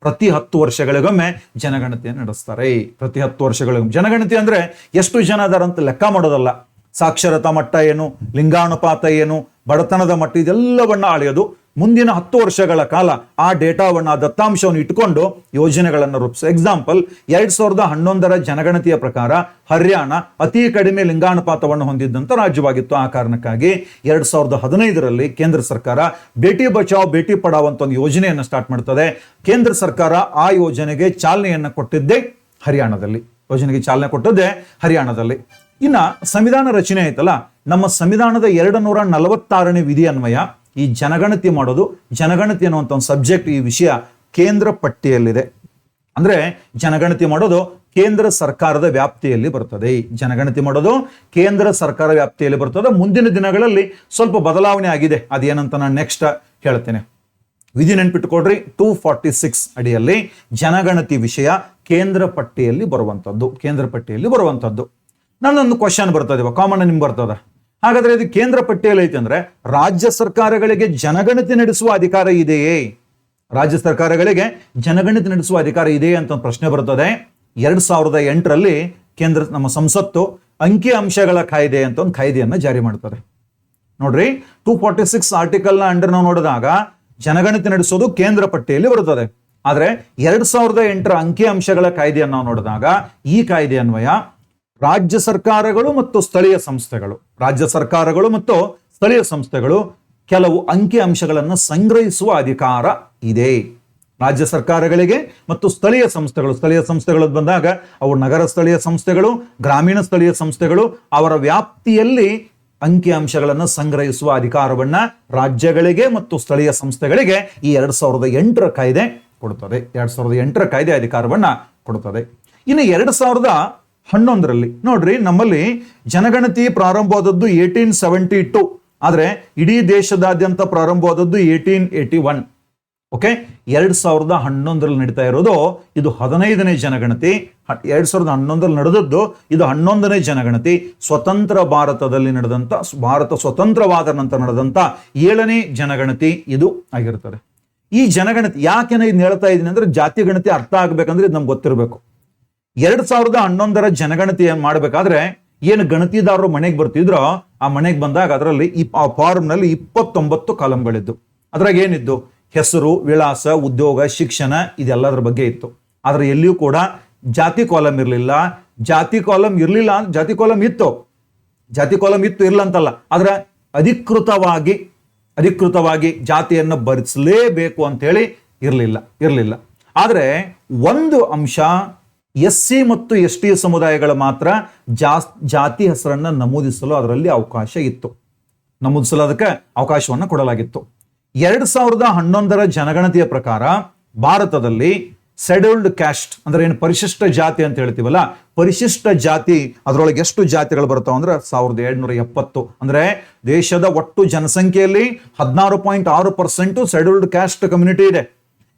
ಪ್ರತಿ 10 ವರ್ಷಗಳಿಗೊಮ್ಮೆ ಜನಗಣತಿಯನ್ನು ನಡೆಸ್ತಾರೆ. ಪ್ರತಿ 10 ವರ್ಷಗಳಿಗೊಮ್ಮೆ. ಜನಗಣತಿ ಅಂದ್ರೆ ಎಷ್ಟು ಜನ ಅದರಂತ ಲೆಕ್ಕ ಮಾಡೋದಲ್ಲ, ಸಾಕ್ಷರತಾ ಮಟ್ಟ ಏನು, ಲಿಂಗಾನುಪಾತ ಏನು, ಬಡತನದ ಮಟ್ಟ, ಇದೆಲ್ಲವನ್ನ ಅಳೆಯೋದು. ಮುಂದಿನ 10 ವರ್ಷಗಳ ಕಾಲ ಆ ಡೇಟಾವನ್ನು, ಆ ದತ್ತಾಂಶವನ್ನು ಇಟ್ಕೊಂಡು ಯೋಜನೆಗಳನ್ನು ರೂಪಿಸ. ಎಕ್ಸಾಂಪಲ್, 2011ರ ಜನಗಣತಿಯ ಪ್ರಕಾರ ಹರಿಯಾಣ ಅತಿ ಕಡಿಮೆ ಲಿಂಗಾನುಪಾತವನ್ನು ಹೊಂದಿದ್ದಂಥ ರಾಜ್ಯವಾಗಿತ್ತು. ಆ ಕಾರಣಕ್ಕಾಗಿ 2015ರಲ್ಲಿ ಕೇಂದ್ರ ಸರ್ಕಾರ ಬೇಟಿ ಬಚಾವ್ ಬೇಟಿ ಪಢಾವ್ ಅಂತ ಒಂದು ಯೋಜನೆಯನ್ನು ಸ್ಟಾರ್ಟ್ ಮಾಡ್ತದೆ. ಕೇಂದ್ರ ಸರ್ಕಾರ ಆ ಯೋಜನೆಗೆ ಚಾಲನೆಯನ್ನು ಕೊಟ್ಟಿದ್ದೇ ಹರಿಯಾಣದಲ್ಲಿ. ಇನ್ನ ಸಂವಿಧಾನ ರಚನೆ ಆಯ್ತಲ್ಲ, ನಮ್ಮ ಸಂವಿಧಾನದ 246ನೇ ವಿಧಿ ಅನ್ವಯ ಈ ಜನಗಣತಿ ಮಾಡೋದು, ಜನಗಣತಿ ಅನ್ನುವಂಥ ಒಂದು ಸಬ್ಜೆಕ್ಟ್, ಈ ವಿಷಯ ಕೇಂದ್ರ ಪಟ್ಟಿಯಲ್ಲಿದೆ. ಅಂದ್ರೆ ಜನಗಣತಿ ಮಾಡೋದು ಕೇಂದ್ರ ಸರ್ಕಾರದ ವ್ಯಾಪ್ತಿಯಲ್ಲಿ ಬರ್ತದೆ. ಜನಗಣತಿ ಮಾಡೋದು ಕೇಂದ್ರ ಸರ್ಕಾರ ವ್ಯಾಪ್ತಿಯಲ್ಲಿ ಬರ್ತದೆ. ಮುಂದಿನ ದಿನಗಳಲ್ಲಿ ಸ್ವಲ್ಪ ಬದಲಾವಣೆ ಆಗಿದೆ, ಅದೇನಂತ ನಾನು ನೆಕ್ಸ್ಟ್ ಹೇಳ್ತೇನೆ. ವಿಧಿ ನೆನ್ಪಿಟ್ಟುಕೊಡ್ರಿ, 246 ಅಡಿಯಲ್ಲಿ ಜನಗಣತಿ ವಿಷಯ ಕೇಂದ್ರ ಪಟ್ಟಿಯಲ್ಲಿ ಬರುವಂತದ್ದು. ನನ್ನೊಂದು ಕ್ವಶನ್ ಬರ್ತದೆ, ಕಾಮನ್ ನಿಮ್ಗೆ ಬರ್ತದ. ಹಾಗಾದ್ರೆ ಇದು ಕೇಂದ್ರ ಪಟ್ಟಿಯಲ್ಲಿ ಐತೆ ಅಂದ್ರೆ ರಾಜ್ಯ ಸರ್ಕಾರಗಳಿಗೆ ಜನಗಣತಿ ನಡೆಸುವ ಅಧಿಕಾರ ಇದೆಯೇ? ಅಂತ ಒಂದು ಪ್ರಶ್ನೆ ಬರ್ತದೆ. 2008ರಲ್ಲಿ ನಮ್ಮ ಸಂಸತ್ತು ಅಂಕಿ ಅಂಶಗಳ ಕಾಯ್ದೆ ಅಂತ ಒಂದು ಕಾಯ್ದೆಯನ್ನ ಜಾರಿ ಮಾಡ್ತಾರೆ. ನೋಡ್ರಿ, 246 ಆರ್ಟಿಕಲ್ ನ ಅಂಡರ್ ನಾವು ನೋಡಿದಾಗ ಜನಗಣತಿ ನಡೆಸೋದು ಕೇಂದ್ರ ಪಟ್ಟಿಯಲ್ಲಿ ಬರುತ್ತದೆ. ಆದ್ರೆ 2008ರ ಅಂಕಿ ಅಂಶಗಳ ಕಾಯ್ದೆಯನ್ನು ನಾವು ನೋಡಿದಾಗ ಈ ಕಾಯ್ದೆ ಅನ್ವಯ ರಾಜ್ಯ ಸರ್ಕಾರಗಳು ಮತ್ತು ಸ್ಥಳೀಯ ಸಂಸ್ಥೆಗಳು ಕೆಲವು ಅಂಕಿ ಅಂಶಗಳನ್ನು ಸಂಗ್ರಹಿಸುವ ಅಧಿಕಾರ ಇದೆ. ರಾಜ್ಯ ಸರ್ಕಾರಗಳಿಗೆ ಮತ್ತು ಸ್ಥಳೀಯ ಸಂಸ್ಥೆಗಳು ಬಂದಾಗ ಅವು ನಗರ ಸ್ಥಳೀಯ ಸಂಸ್ಥೆಗಳು, ಗ್ರಾಮೀಣ ಸ್ಥಳೀಯ ಸಂಸ್ಥೆಗಳು, ಅವರ ವ್ಯಾಪ್ತಿಯಲ್ಲಿ ಅಂಕಿ ಅಂಶಗಳನ್ನು ಸಂಗ್ರಹಿಸುವ ಅಧಿಕಾರವನ್ನ ರಾಜ್ಯಗಳಿಗೆ ಮತ್ತು ಸ್ಥಳೀಯ ಸಂಸ್ಥೆಗಳಿಗೆ ಈ 2008ರ ಕಾಯ್ದೆ ಕೊಡುತ್ತದೆ. 2008ರ ಕಾಯ್ದೆ ಅಧಿಕಾರವನ್ನ ಕೊಡುತ್ತದೆ. ಇನ್ನು 2011ರಲ್ಲಿ ನೋಡ್ರಿ, ನಮ್ಮಲ್ಲಿ ಜನಗಣತಿ ಪ್ರಾರಂಭವಾದದ್ದು 1872, ಆದ್ರೆ ಇಡೀ ದೇಶದಾದ್ಯಂತ ಪ್ರಾರಂಭವಾದದ್ದು 1881. ಓಕೆ, 2011ರಲ್ಲಿ ನಡೀತಾ ಇರೋದು ಇದು 15ನೇ ಜನಗಣತಿ. 2011ರಲ್ಲಿ ನಡೆದದ್ದು ಇದು 11ನೇ ಜನಗಣತಿ. ಸ್ವತಂತ್ರ ಭಾರತದಲ್ಲಿ ನಡೆದಂತ, ಭಾರತ ಸ್ವತಂತ್ರವಾದ ನಂತರ ನಡೆದಂತ 7ನೇ ಜನಗಣತಿ ಇದು ಆಗಿರುತ್ತದೆ. ಈ ಜನಗಣತಿ ಯಾಕೆ ಇದನ್ನ ಹೇಳ್ತಾ ಇದ್ದೀನಿ ಅಂದ್ರೆ, ಜಾತಿ ಗಣತಿ ಅರ್ಥ ಆಗ್ಬೇಕಂದ್ರೆ ಇದು ನಮ್ಗೆ ಗೊತ್ತಿರಬೇಕು. 2011ರ ಜನಗಣತಿ ಮಾಡ್ಬೇಕಾದ್ರೆ ಏನು ಗಣತಿದಾರರು ಮನೆಗೆ ಬರ್ತಿದ್ರೋ, ಆ ಮನೆಗೆ ಬಂದಾಗ ಅದರಲ್ಲಿ ಆ ಫಾರ್ಮ್ ನಲ್ಲಿ 29 ಕಾಲಂಗಳಿದ್ದು. ಅದ್ರಾಗ ಏನಿದ್ದು? ಹೆಸರು, ವಿಳಾಸ, ಉದ್ಯೋಗ, ಶಿಕ್ಷಣ, ಇದೆಲ್ಲದರ ಬಗ್ಗೆ ಇತ್ತು. ಆದ್ರೆ ಎಲ್ಲಿಯೂ ಕೂಡ ಜಾತಿ ಕಾಲಂ ಇರಲಿಲ್ಲ. ಜಾತಿ ಕಾಲಂ ಇತ್ತು ಇರ್ಲ ಅಂತಲ್ಲ, ಆದ್ರೆ ಅಧಿಕೃತವಾಗಿ ಜಾತಿಯನ್ನು ಭರಿಸಲೇಬೇಕು ಅಂತ ಹೇಳಿ ಇರಲಿಲ್ಲ. ಆದ್ರೆ ಒಂದು ಅಂಶ, SC ಮತ್ತು ST ಸಮುದಾಯಗಳ ಮಾತ್ರ ಜಾತಿ ಹೆಸರನ್ನ ನಮೂದಿಸಲು ಅದರಲ್ಲಿ ಅವಕಾಶ ಇತ್ತು. ಅದಕ್ಕೆ ಅವಕಾಶವನ್ನು ಕೊಡಲಾಗಿತ್ತು. 2011ರ ಜನಗಣತಿಯ ಪ್ರಕಾರ ಭಾರತದಲ್ಲಿ ಶೆಡ್ಯೂಲ್ಡ್ ಕ್ಯಾಸ್ಟ್ ಅಂದ್ರೆ ಏನು, ಪರಿಶಿಷ್ಟ ಜಾತಿ ಅಂತ ಹೇಳ್ತೀವಲ್ಲ, ಪರಿಶಿಷ್ಟ ಜಾತಿ ಅದರೊಳಗೆ ಎಷ್ಟು ಜಾತಿಗಳು ಬರ್ತಾವ ಅಂದ್ರೆ 1770. ಅಂದ್ರೆ ದೇಶದ ಒಟ್ಟು ಜನಸಂಖ್ಯೆಯಲ್ಲಿ 16.6% ಶೆಡ್ಯೂಲ್ಡ್ ಕ್ಯಾಸ್ಟ್ ಕಮ್ಯುನಿಟಿ ಇದೆ.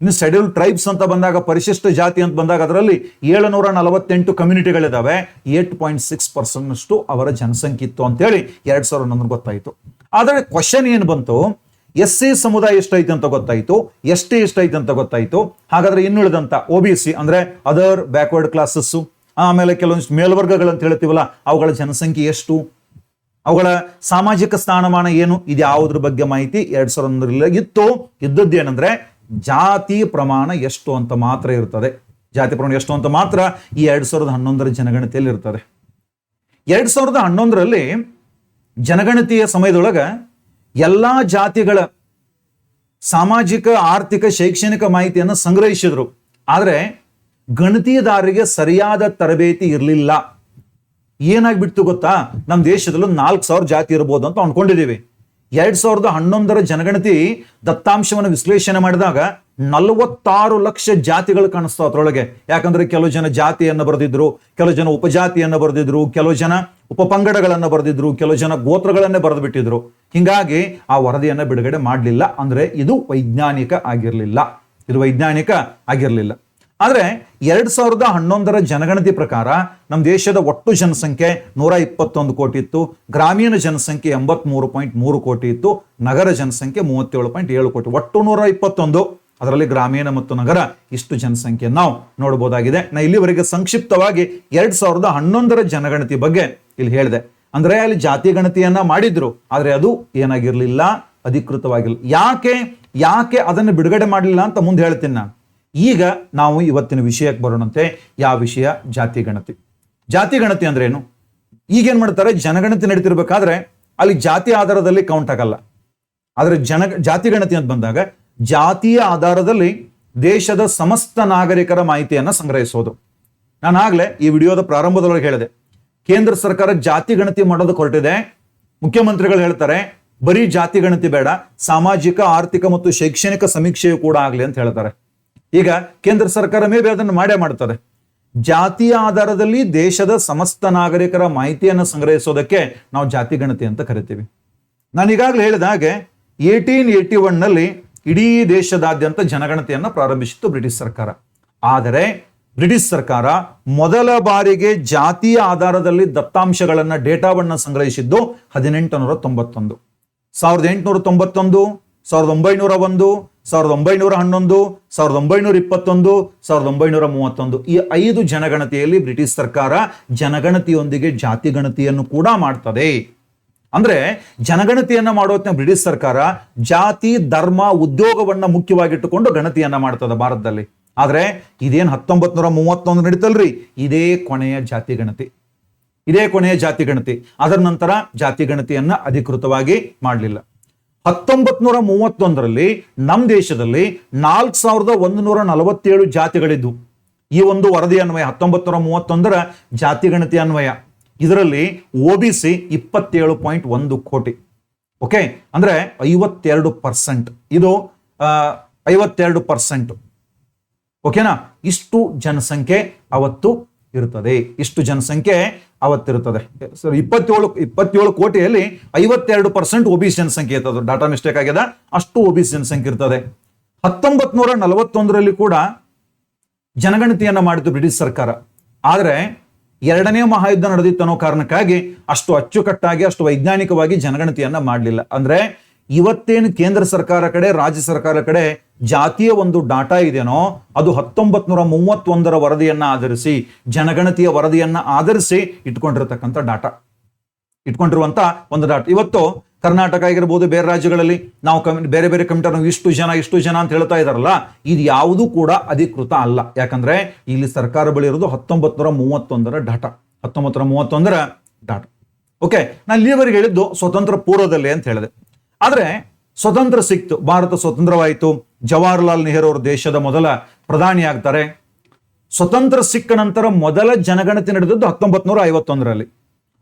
ಇನ್ನು ಶೆಡ್ಯೂಲ್ಡ್ ಟ್ರೈಬ್ಸ್ ಅಂತ ಬಂದಾಗ, ಪರಿಶಿಷ್ಟ ಜಾತಿ ಅಂತ ಬಂದಾಗ ಅದರಲ್ಲಿ 748 ಕಮ್ಯುನಿಟಿಗಳಿದಾವೆ. 8.6% ಅವರ ಜನಸಂಖ್ಯೆ ಇತ್ತು ಅಂತೇಳಿ 2011 ಗೊತ್ತಾಯಿತು. ಆದರೆ ಕ್ವಶನ್ ಏನು ಬಂತು, SC ಸಮುದಾಯ ಎಷ್ಟೈತೆ ಅಂತ ಗೊತ್ತಾಯಿತು, ST ಎಷ್ಟೈತೆ ಅಂತ ಗೊತ್ತಾಯಿತು. ಹಾಗಾದ್ರೆ ಇನ್ನುಳಿದಂತ OBC ಅಂದ್ರೆ ಅದರ್ ಬ್ಯಾಕ್ವರ್ಡ್ ಕ್ಲಾಸಸ್, ಆಮೇಲೆ ಕೆಲವೊಂದಿಷ್ಟು ಮೇಲ್ವರ್ಗಗಳಂತ ಹೇಳ್ತೀವಲ್ಲ, ಅವುಗಳ ಜನಸಂಖ್ಯೆ ಎಷ್ಟು, ಅವುಗಳ ಸಾಮಾಜಿಕ ಸ್ಥಾನಮಾನ ಏನು, ಇದು ಯಾವುದ್ರ ಬಗ್ಗೆ ಮಾಹಿತಿ 2011ರಲ್ಲಿ ಇದ್ದದ್ದೇನೆಂದ್ರೆ ಜಾತಿ ಪ್ರಮಾಣ ಎಷ್ಟು ಅಂತ ಮಾತ್ರ ಇರ್ತದೆ. ಜಾತಿ ಪ್ರಮಾಣ ಎಷ್ಟು ಅಂತ ಮಾತ್ರ ಈ 2011ರ ಜನಗಣತಿಯಲ್ಲಿ ಇರ್ತದೆ. 2011ರಲ್ಲಿ ಜನಗಣತಿಯ ಸಮಯದೊಳಗ ಎಲ್ಲಾ ಜಾತಿಗಳ ಸಾಮಾಜಿಕ, ಆರ್ಥಿಕ, ಶೈಕ್ಷಣಿಕ ಮಾಹಿತಿಯನ್ನು ಸಂಗ್ರಹಿಸಿದ್ರು. ಆದ್ರೆ ಗಣತಿದಾರರಿಗೆ ಸರಿಯಾದ ತರಬೇತಿ ಇರಲಿಲ್ಲ. ಏನಾಗ್ಬಿಡ್ತು ಗೊತ್ತಾ, ನಮ್ಮ ದೇಶದಲ್ಲೂ 4000 ಜಾತಿ ಇರಬಹುದು ಅಂತ ಅನ್ಕೊಂಡಿದ್ದೀವಿ. 2011ರ ಜನಗಣತಿ ದತ್ತಾಂಶವನ್ನು ವಿಶ್ಲೇಷಣೆ ಮಾಡಿದಾಗ 46 ಲಕ್ಷ ಜಾತಿಗಳು ಕಾಣಿಸ್ತಾವ ಅದ್ರೊಳಗೆ. ಯಾಕಂದ್ರೆ ಕೆಲವು ಜನ ಜಾತಿಯನ್ನು ಬರೆದಿದ್ರು, ಕೆಲವು ಜನ ಉಪಜಾತಿಯನ್ನು ಬರೆದಿದ್ರು, ಕೆಲವು ಜನ ಉಪಪಂಗಡಗಳನ್ನು ಬರೆದಿದ್ರು, ಕೆಲವು ಜನ ಗೋತ್ರಗಳನ್ನೇ ಬರೆದು ಬಿಟ್ಟಿದ್ರು. ಹಿಂಗಾಗಿ ಆ ವರದಿಯನ್ನು ಬಿಡುಗಡೆ ಮಾಡಲಿಲ್ಲ. ಅಂದ್ರೆ ಇದು ವೈಜ್ಞಾನಿಕ ಆಗಿರಲಿಲ್ಲ. ಇದು ವೈಜ್ಞಾನಿಕ ಆಗಿರಲಿಲ್ಲ. ಆದರೆ 2011 ಜನಗಣತಿ ಪ್ರಕಾರ ನಮ್ಮ ದೇಶದ ಒಟ್ಟು ಜನಸಂಖ್ಯೆ 121 ಕೋಟಿ ಇತ್ತು. ಗ್ರಾಮೀಣ ಜನಸಂಖ್ಯೆ 83.3 ಕೋಟಿ ಇತ್ತು. ನಗರ ಜನಸಂಖ್ಯೆ 37.7 ಕೋಟಿ. ಒಟ್ಟು 121, ಅದರಲ್ಲಿ ಗ್ರಾಮೀಣ ಮತ್ತು ನಗರ ಇಷ್ಟು ಜನಸಂಖ್ಯೆ ನಾವು ನೋಡಬಹುದಾಗಿದೆ. ನಾ ಇಲ್ಲಿವರೆಗೆ ಸಂಕ್ಷಿಪ್ತವಾಗಿ 2011 ಜನಗಣತಿ ಬಗ್ಗೆ ಇಲ್ಲಿ ಹೇಳಿದೆ. ಅಂದ್ರೆ ಅಲ್ಲಿ ಜಾತಿ ಗಣತಿಯನ್ನ ಮಾಡಿದ್ರು, ಆದ್ರೆ ಅದು ಏನಾಗಿರ್ಲಿಲ್ಲ, ಅಧಿಕೃತವಾಗಿಲ್ಲ. ಯಾಕೆ ಅದನ್ನು ಬಿಡುಗಡೆ ಮಾಡಲಿಲ್ಲ ಅಂತ ಮುಂದೆ ಹೇಳ್ತೀನಿ ನಾನು. ಈಗ ನಾವು ಇವತ್ತಿನ ವಿಷಯಕ್ಕೆ ಬರೋಣಂತೆ. ಯಾವ ವಿಷಯ? ಜಾತಿ ಗಣತಿ. ಜಾತಿ ಗಣತಿ ಅಂದ್ರೆ ಏನು? ಈಗೇನ್ ಮಾಡ್ತಾರೆ, ಜನಗಣತಿ ನಡೀತಿರ್ಬೇಕಾದ್ರೆ ಅಲ್ಲಿ ಜಾತಿ ಆಧಾರದಲ್ಲಿ ಕೌಂಟ್ ಆಗಲ್ಲ. ಆದ್ರೆ ಜಾತಿ ಗಣತಿ ಅಂತ ಬಂದಾಗ ಜಾತಿಯ ಆಧಾರದಲ್ಲಿ ದೇಶದ ಸಮಸ್ತ ನಾಗರಿಕರ ಮಾಹಿತಿಯನ್ನ ಸಂಗ್ರಹಿಸೋದು. ನಾನು ಆಗ್ಲೇ ಈ ವಿಡಿಯೋದ ಪ್ರಾರಂಭದೊಳಗೆ ಹೇಳಿದೆ, ಕೇಂದ್ರ ಸರ್ಕಾರ ಜಾತಿ ಗಣತಿ ಮಾಡೋದು ಹೊರಟಿದೆ. ಮುಖ್ಯಮಂತ್ರಿಗಳು ಹೇಳ್ತಾರೆ ಬರೀ ಜಾತಿ ಗಣತಿ ಬೇಡ, ಸಾಮಾಜಿಕ, ಆರ್ಥಿಕ ಮತ್ತು ಶೈಕ್ಷಣಿಕ ಸಮೀಕ್ಷೆಯು ಕೂಡ ಆಗ್ಲಿ ಅಂತ ಹೇಳ್ತಾರೆ. ಈಗ ಕೇಂದ್ರ ಸರ್ಕಾರ ಮೇಬಿ ಅದನ್ನು ಮಾಡ್ತದೆ. ಜಾತಿಯ ಆಧಾರದಲ್ಲಿ ದೇಶದ ಸಮಸ್ತ ನಾಗರಿಕರ ಮಾಹಿತಿಯನ್ನು ಸಂಗ್ರಹಿಸೋದಕ್ಕೆ ನಾವು ಜಾತಿ ಗಣತಿ ಅಂತ ಕರಿತೀವಿ. ನಾನು ಈಗಾಗಲೇ ಹೇಳಿದ ಹಾಗೆ 1881 ನಲ್ಲಿ ಇಡೀ ದೇಶದಾದ್ಯಂತ ಜನಗಣತಿಯನ್ನ ಪ್ರಾರಂಭಿಸಿತ್ತು ಬ್ರಿಟಿಷ್ ಸರ್ಕಾರ. ಆದರೆ ಬ್ರಿಟಿಷ್ ಸರ್ಕಾರ ಮೊದಲ ಬಾರಿಗೆ ಜಾತಿಯ ಆಧಾರದಲ್ಲಿ ದತ್ತಾಂಶಗಳನ್ನ, ಡೇಟಾವನ್ನ ಸಂಗ್ರಹಿಸಿದ್ದು 1891. 1891, 1901, 1911, 1921, 1931 ಈ 5 ಜನಗಣತಿಯಲ್ಲಿ ಬ್ರಿಟಿಷ್ ಸರ್ಕಾರ ಜನಗಣತಿಯೊಂದಿಗೆ ಜಾತಿ ಗಣತಿಯನ್ನು ಕೂಡ ಮಾಡ್ತದೆ. ಅಂದ್ರೆ ಜನಗಣತಿಯನ್ನ ಮಾಡೋತ್ನ ಬ್ರಿಟಿಷ್ ಸರ್ಕಾರ ಜಾತಿ, ಧರ್ಮ, ಉದ್ಯೋಗವನ್ನ ಮುಖ್ಯವಾಗಿಟ್ಟುಕೊಂಡು ಗಣತಿಯನ್ನ ಮಾಡ್ತದೆ ಭಾರತದಲ್ಲಿ. ಆದ್ರೆ ಇದೇನ್ 1931 ನಡೀತಲ್ರಿ, ಇದೇ ಕೊನೆಯ ಜಾತಿ ಗಣತಿ. ಅದರ ನಂತರ ಜಾತಿ ಗಣತಿಯನ್ನ ಅಧಿಕೃತವಾಗಿ ಮಾಡಲಿಲ್ಲ. 1931ರಲ್ಲಿ ನಮ್ಮ ದೇಶದಲ್ಲಿ 4147 ಜಾತಿಗಳಿದ್ವು. ಈ ಒಂದು ವರದಿ ಅನ್ವಯ 1931 ಜಾತಿ ಗಣತಿ ಅನ್ವಯ ಇದರಲ್ಲಿ OBC 27.1 ಕೋಟಿ. ಓಕೆ, ಅಂದ್ರೆ 52%. ಇದು 52%. ಓಕೆನಾ? ಇಷ್ಟು ಜನಸಂಖ್ಯೆ ಅವತ್ತು ಇರುತ್ತದೆ. 27 ಕೋಟಿಯಲ್ಲಿ 52% OBC ಜನಸಂಖ್ಯೆ ಇರ್ತದೆ. ಡಾಟಾ ಮಿಸ್ಟೇಕ್ ಆಗ್ಯದ, ಅಷ್ಟು OBC ಜನಸಂಖ್ಯೆ ಇರ್ತದೆ. 1941ರಲ್ಲಿ ಕೂಡ ಜನಗಣತಿಯನ್ನ ಮಾಡಿತು ಬ್ರಿಟಿಷ್ ಸರ್ಕಾರ. ಆದ್ರೆ 2ನೇ ಮಹಾಯುದ್ಧ ನಡೆದಿತ್ತು ಅನ್ನೋ ಕಾರಣಕ್ಕಾಗಿ ಅಷ್ಟು ಅಚ್ಚುಕಟ್ಟಾಗಿ, ಅಷ್ಟು ವೈಜ್ಞಾನಿಕವಾಗಿ ಜನಗಣತಿಯನ್ನ ಮಾಡಲಿಲ್ಲ. ಅಂದ್ರೆ ಇವತ್ತೇನು ಕೇಂದ್ರ ಸರ್ಕಾರ ಕಡೆ, ರಾಜ್ಯ ಸರ್ಕಾರ ಕಡೆ ಜಾತಿಯ ಒಂದು ಡಾಟಾ ಇದೆನೋ ಅದು 1931 ವರದಿಯನ್ನ ಆಧರಿಸಿ, ಜನಗಣತಿಯ ವರದಿಯನ್ನ ಆಧರಿಸಿ ಇಟ್ಕೊಂಡಿರುವಂತ ಒಂದು ಡಾಟಾ. ಇವತ್ತು ಕರ್ನಾಟಕ ಆಗಿರ್ಬೋದು, ಬೇರೆ ರಾಜ್ಯಗಳಲ್ಲಿ ನಾವು ಬೇರೆ ಕಂಪ್ಯೂಟರ್ ಇಷ್ಟು ಜನ ಅಂತ ಹೇಳ್ತಾ ಇದಾರಲ್ಲ, ಇದು ಯಾವುದೂ ಕೂಡ ಅಧಿಕೃತ ಅಲ್ಲ. ಯಾಕಂದ್ರೆ ಇಲ್ಲಿ ಸರ್ಕಾರ ಬಳಿ ಇರೋದು 1931 ಡಾಟಾ. 1931 ಡಾಟಾ. ಓಕೆ, ನಾನು ಇಲ್ಲಿವರೆಗೆ ಹೇಳಿದ್ದು ಸ್ವತಂತ್ರ ಪೂರ್ವದಲ್ಲಿ ಅಂತ ಹೇಳಿದೆ. ಆದ್ರೆ ಸ್ವತಂತ್ರ ಸಿಕ್ತು, ಭಾರತ ಸ್ವತಂತ್ರವಾಯಿತು. ಜವಾಹರ್ಲಾಲ್ ನೆಹರು ಅವರು ದೇಶದ ಮೊದಲ ಪ್ರಧಾನಿ ಆಗ್ತಾರೆ. ಸ್ವತಂತ್ರ ಸಿಕ್ಕ ನಂತರ ಮೊದಲ ಜನಗಣತಿ ನಡೆದದ್ದು 1951ರಲ್ಲಿ.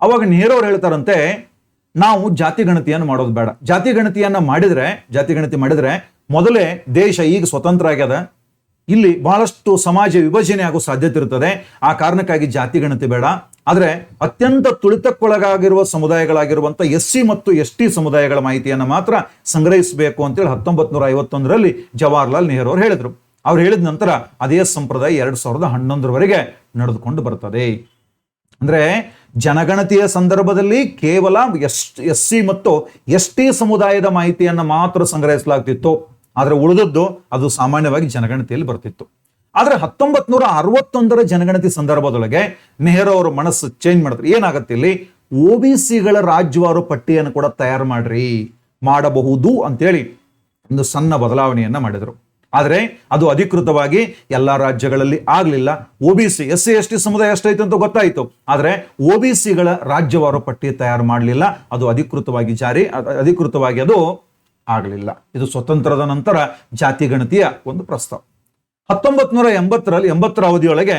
ಅವಾಗ ನೆಹರು ಅವರು ಹೇಳ್ತಾರಂತೆ, ನಾವು ಜಾತಿ ಗಣತಿಯನ್ನು ಮಾಡೋದು ಬೇಡ. ಜಾತಿ ಗಣತಿ ಮಾಡಿದ್ರೆ ಮೊದಲೇ ದೇಶ ಈಗ ಸ್ವತಂತ್ರ ಆಗ್ಯದ, ಇಲ್ಲಿ ಬಹಳಷ್ಟು ಸಮಾಜ ವಿಭಜನೆ ಆಗೋ ಸಾಧ್ಯತೆ ಇರುತ್ತದೆ. ಆ ಕಾರಣಕ್ಕಾಗಿ ಜಾತಿ ಗಣತಿ ಬೇಡ. ಆದ್ರೆ ಅತ್ಯಂತ ತುಳಿತಕ್ಕೊಳಗಾಗಿರುವ ಸಮುದಾಯಗಳಾಗಿರುವಂತ SC ಮತ್ತು ST ಸಮುದಾಯಗಳ ಮಾಹಿತಿಯನ್ನ ಮಾತ್ರ ಸಂಗ್ರಹಿಸಬೇಕು ಅಂತೇಳಿ 1951ರಲ್ಲಿ ಜವಾಹರ್ಲಾಲ್ ನೆಹರು ಅವರು ಹೇಳಿದ್ರು. ಅವ್ರು ಹೇಳಿದ ನಂತರ ಅದೇ ಸಂಪ್ರದಾಯ 2011ರವರೆಗೆ ನಡೆದುಕೊಂಡು ಬರ್ತದೆ. ಅಂದ್ರೆ ಜನಗಣತಿಯ ಸಂದರ್ಭದಲ್ಲಿ ಕೇವಲ SC ಮತ್ತು ST ಸಮುದಾಯದ ಮಾಹಿತಿಯನ್ನ ಮಾತ್ರ ಸಂಗ್ರಹಿಸಲಾಗ್ತಿತ್ತು. ಆದ್ರೆ ಉಳಿದದ್ದು ಅದು ಸಾಮಾನ್ಯವಾಗಿ ಜನಗಣತಿಯಲ್ಲಿ ಬರ್ತಿತ್ತು. ಆದ್ರೆ 1961 ಜನಗಣತಿ ಸಂದರ್ಭದೊಳಗೆ ನೆಹರು ಅವರು ಮನಸ್ಸು ಚೇಂಜ್ ಮಾಡಿದ್ರು. ಏನಾಗತ್ತೆ, ಇಲ್ಲಿ OBCಗಳ ರಾಜ್ಯವಾರು ಪಟ್ಟಿಯನ್ನು ಕೂಡ ತಯಾರು ಮಾಡಬಹುದು ಅಂತೇಳಿ ಒಂದು ಸಣ್ಣ ಬದಲಾವಣೆಯನ್ನ ಮಾಡಿದ್ರು. ಆದ್ರೆ ಅದು ಅಧಿಕೃತವಾಗಿ ಎಲ್ಲಾ ರಾಜ್ಯಗಳಲ್ಲಿ ಆಗ್ಲಿಲ್ಲ. OBC SC ST ಸಮುದಾಯ ಎಷ್ಟೈತೆ ಅಂತ ಗೊತ್ತಾಯ್ತು, ಆದ್ರೆ OBCಗಳ ರಾಜ್ಯವಾರು ಪಟ್ಟಿ ತಯಾರು ಮಾಡಲಿಲ್ಲ. ಅದು ಅಧಿಕೃತವಾಗಿ ಅದು ಆಗಲಿಲ್ಲ. ಇದು ಸ್ವತಂತ್ರದ ನಂತರ ಜಾತಿ ಗಣತಿಯ ಒಂದು ಪ್ರಸ್ತಾವ. 1980ರ ಅವಧಿಯೊಳಗೆ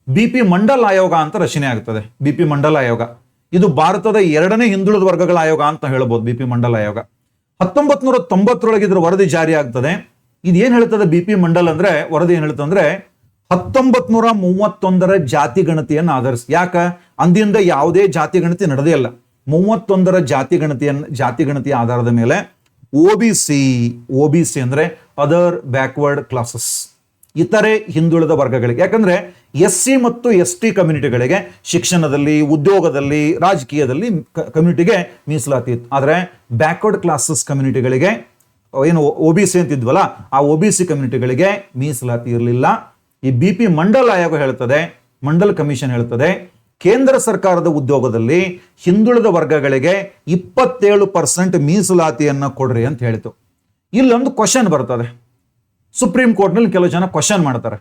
BP ಮಂಡಲ್ ಆಯೋಗ ಅಂತ ರಚನೆ ಆಗ್ತದೆ. BP ಮಂಡಲ್ ಆಯೋಗ ಇದು ಭಾರತದ 2ನೇ ಹಿಂದುಳಿದ ವರ್ಗಗಳ ಆಯೋಗ ಅಂತ ಹೇಳ್ಬೋದು. BP ಮಂಡಲ್ ಆಯೋಗ 1990ರೊಳಗೆ ಇದ್ರ ವರದಿ ಜಾರಿ ಆಗ್ತದೆ. ಇದೇನ್ ಹೇಳ್ತದೆ BP ಮಂಡಲ್ ಅಂದ್ರೆ, ವರದಿ ಏನ್ ಹೇಳ್ತದೆ ಅಂದ್ರೆ 1931ರ ಜಾತಿ ಗಣತಿಯನ್ನು ಆಧರಿಸಿ. ಯಾಕ ಅಂದಿಂದ ಯಾವುದೇ ಜಾತಿ ಗಣತಿ ನಡೆದೇ ಇಲ್ಲ. 31ರ ಜಾತಿ ಗಣತಿಯ ಆಧಾರದ ಮೇಲೆ OBC ಅಂದ್ರೆ ಅದರ್ ಬ್ಯಾಕ್ವರ್ಡ್ ಕ್ಲಾಸಸ್, ಇತರೆ ಹಿಂದುಳಿದ ವರ್ಗಗಳಿಗೆ. ಯಾಕಂದ್ರೆ SC ಮತ್ತು ST ಕಮ್ಯುನಿಟಿಗಳಿಗೆ ಶಿಕ್ಷಣದಲ್ಲಿ, ಉದ್ಯೋಗದಲ್ಲಿ, ರಾಜಕೀಯದಲ್ಲಿ ಕಮ್ಯುನಿಟಿಗೆ ಮೀಸಲಾತಿ ಇತ್ತು. ಆದರೆ ಬ್ಯಾಕ್ವರ್ಡ್ ಕ್ಲಾಸಸ್ ಕಮ್ಯುನಿಟಿಗಳಿಗೆ ಏನು OBC ಅಂತಿದ್ವಲ್ಲ, ಆ OBC ಕಮ್ಯುನಿಟಿಗಳಿಗೆ ಮೀಸಲಾತಿ ಇರಲಿಲ್ಲ. ಈ BP ಮಂಡಲ್ ಆಯೋಗ ಹೇಳ್ತದೆ, ಮಂಡಲ್ ಕಮಿಷನ್ ಹೇಳ್ತದೆ, ಕೇಂದ್ರ ಸರ್ಕಾರದ ಉದ್ಯೋಗದಲ್ಲಿ ಹಿಂದುಳಿದ ವರ್ಗಗಳಿಗೆ 27% ಮೀಸಲಾತಿಯನ್ನು ಕೊಡ್ರಿ ಅಂತ ಹೇಳಿತು. ಇಲ್ಲೊಂದು ಕ್ವಶನ್ ಬರ್ತದೆ, ಸುಪ್ರೀಂ ಕೋರ್ಟ್ನಲ್ಲಿ ಕೆಲವು ಜನ ಕ್ವಶನ್ ಮಾಡ್ತಾರೆ,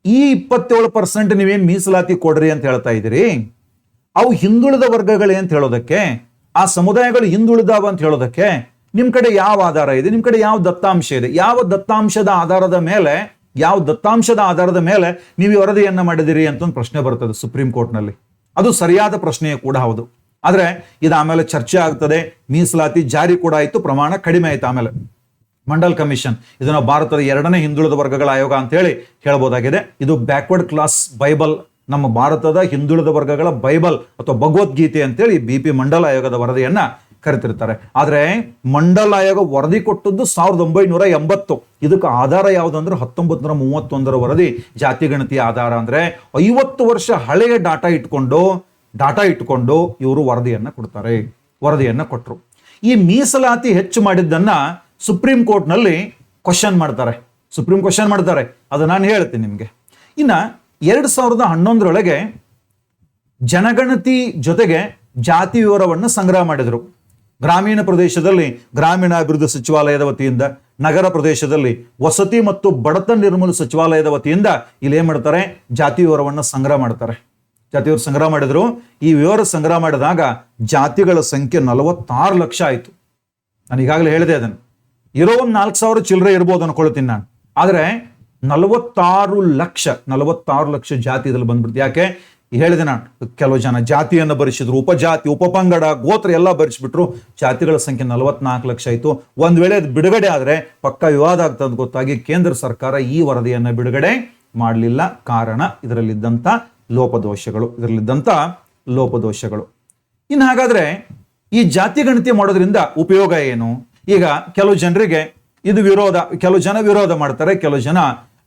ಈ 27% ನೀವೇನು ಮೀಸಲಾತಿ ಕೊಡ್ರಿ ಅಂತ ಹೇಳ್ತಾ ಇದ್ದೀರಿ, ಅವು ಹಿಂದುಳಿದ ವರ್ಗಗಳೇ ಅಂತ ಹೇಳೋದಕ್ಕೆ, ಆ ಸಮುದಾಯಗಳು ಹಿಂದುಳಿದಾವ ಅಂತ ಹೇಳೋದಕ್ಕೆ ನಿಮ್ ಕಡೆ ಯಾವ ಆಧಾರ ಇದೆ, ನಿಮ್ ಕಡೆ ಯಾವ ದತ್ತಾಂಶ ಇದೆ, ಯಾವ ದತ್ತಾಂಶದ ಆಧಾರದ ಮೇಲೆ ನೀವು ಈ ವರದಿಯನ್ನ ಮಾಡಿದಿರಿ ಅಂತ ಒಂದು ಪ್ರಶ್ನೆ ಬರ್ತದೆ ಸುಪ್ರೀಂ ಕೋರ್ಟ್ನಲ್ಲಿ. ಅದು ಸರಿಯಾದ ಪ್ರಶ್ನೆಯೇ ಕೂಡ ಹೌದು. ಆದ್ರೆ ಇದು ಆಮೇಲೆ ಚರ್ಚೆ ಆಗ್ತದೆ, ಮೀಸಲಾತಿ ಜಾರಿ ಕೂಡ ಆಯ್ತು, ಪ್ರಮಾಣ ಕಡಿಮೆ ಆಯ್ತು. ಆಮೇಲೆ ಮಂಡಲ್ ಕಮಿಷನ್ ಇದನ್ನ ಭಾರತದ 2ನೇ ಹಿಂದುಳಿದ ವರ್ಗಗಳ ಆಯೋಗ ಅಂತ ಹೇಳಿ ಹೇಳ್ಬೋದಾಗಿದೆ. ಇದು ಬ್ಯಾಕ್ವರ್ಡ್ ಕ್ಲಾಸ್ ಬೈಬಲ್, ನಮ್ಮ ಭಾರತದ ಹಿಂದುಳಿದ ವರ್ಗಗಳ ಬೈಬಲ್ ಅಥವಾ ಭಗವದ್ಗೀತೆ ಅಂತೇಳಿ BP ಮಂಡಲ್ ಆಯೋಗದ ವರದಿಯನ್ನ ಕರಿತಿರ್ತಾರೆ. ಆದ್ರೆ ಮಂಡಲ್ ಆಯೋಗ ವರದಿ ಕೊಟ್ಟದ್ದು 1980. ಇದಕ್ಕೆ ಆಧಾರ ಯಾವುದು ಅಂದ್ರೆ 1931 ವರದಿ ಜಾತಿ ಗಣತಿಯ ಆಧಾರ. ಅಂದ್ರೆ 50 ವರ್ಷ ಹಳೆಯ ಡಾಟಾ ಇಟ್ಕೊಂಡು ಇವರು ವರದಿಯನ್ನ ಕೊಟ್ಟರು. ಈ ಮೀಸಲಾತಿ ಹೆಚ್ಚು ಮಾಡಿದ್ದನ್ನ ಸುಪ್ರೀಂ ಕೋರ್ಟ್ನಲ್ಲಿ ಕ್ವಶನ್ ಮಾಡ್ತಾರೆ. ಅದು ನಾನು ಹೇಳ್ತೀನಿ ನಿಮ್ಗೆ. ಇನ್ನ 2011 ಜನಗಣತಿ ಜೊತೆಗೆ ಜಾತಿ ವಿವರವನ್ನು ಸಂಗ್ರಹ ಮಾಡಿದ್ರು. ಗ್ರಾಮೀಣ ಪ್ರದೇಶದಲ್ಲಿ ಗ್ರಾಮೀಣಾಭಿವೃದ್ಧಿ ಸಚಿವಾಲಯದ ವತಿಯಿಂದ, ನಗರ ಪ್ರದೇಶದಲ್ಲಿ ವಸತಿ ಮತ್ತು ಬಡತನ ನಿರ್ಮೂಲನೆ ಸಚಿವಾಲಯದ ವತಿಯಿಂದ ಇಲ್ಲಿ ಏನ್ ಮಾಡ್ತಾರೆ, ಜಾತಿ ವಿವರವನ್ನು ಸಂಗ್ರಹ ಮಾಡ್ತಾರೆ. ಜಾತಿ ವಿವರ ಸಂಗ್ರಹ ಮಾಡಿದ್ರು. ಈ ವಿವರ ಸಂಗ್ರಹ ಮಾಡಿದಾಗ ಜಾತಿಗಳ ಸಂಖ್ಯೆ 46 ಲಕ್ಷ ಆಯ್ತು. ನಾನು ಈಗಾಗಲೇ ಹೇಳಿದೆ, ಅದನ್ನು ಇರೋ ಒಂದು 4,000 ಚಿಲ್ಲರೆ ಇರ್ಬೋದು ಅನ್ಕೊಳ್ತೀನಿ ನಾನು. ಆದ್ರೆ 46 ಲಕ್ಷ ಜಾತಿ ಇದ್ರಲ್ಲಿ ಬಂದ್ಬಿಡ್ತು. ಯಾಕೆ ಹೇಳಿದೆ ನಾನು, ಕೆಲವು ಜನ ಜಾತಿಯನ್ನು ಬರೆಸಿದ್ರು, ಉಪಜಾತಿ, ಉಪಪಂಗಡ, ಗೋತ್ರ ಎಲ್ಲ ಬರೆಸಿಬಿಟ್ರು. ಜಾತಿಗಳ ಸಂಖ್ಯೆ 44 ಲಕ್ಷ ಆಯ್ತು. ಒಂದ್ ವೇಳೆ ಅದು ಬಿಡುಗಡೆ ಆದ್ರೆ ಪಕ್ಕ ವಿವಾದ ಆಗ್ತದೆ ಗೊತ್ತಾಗಿ ಕೇಂದ್ರ ಸರ್ಕಾರ ಈ ವರದಿಯನ್ನ ಬಿಡುಗಡೆ ಮಾಡಲಿಲ್ಲ. ಕಾರಣ ಇದರಲ್ಲಿದ್ದಂಥ ಲೋಪದೋಷಗಳು. ಇನ್ನು ಹಾಗಾದ್ರೆ ಈ ಜಾತಿ ಗಣತಿ ಮಾಡೋದ್ರಿಂದ ಉಪಯೋಗ ಏನು? ಈಗ ಕೆಲವು ಜನರಿಗೆ ಇದು ಕೆಲವು ಜನ ವಿರೋಧ ಮಾಡ್ತಾರೆ, ಕೆಲವು ಜನ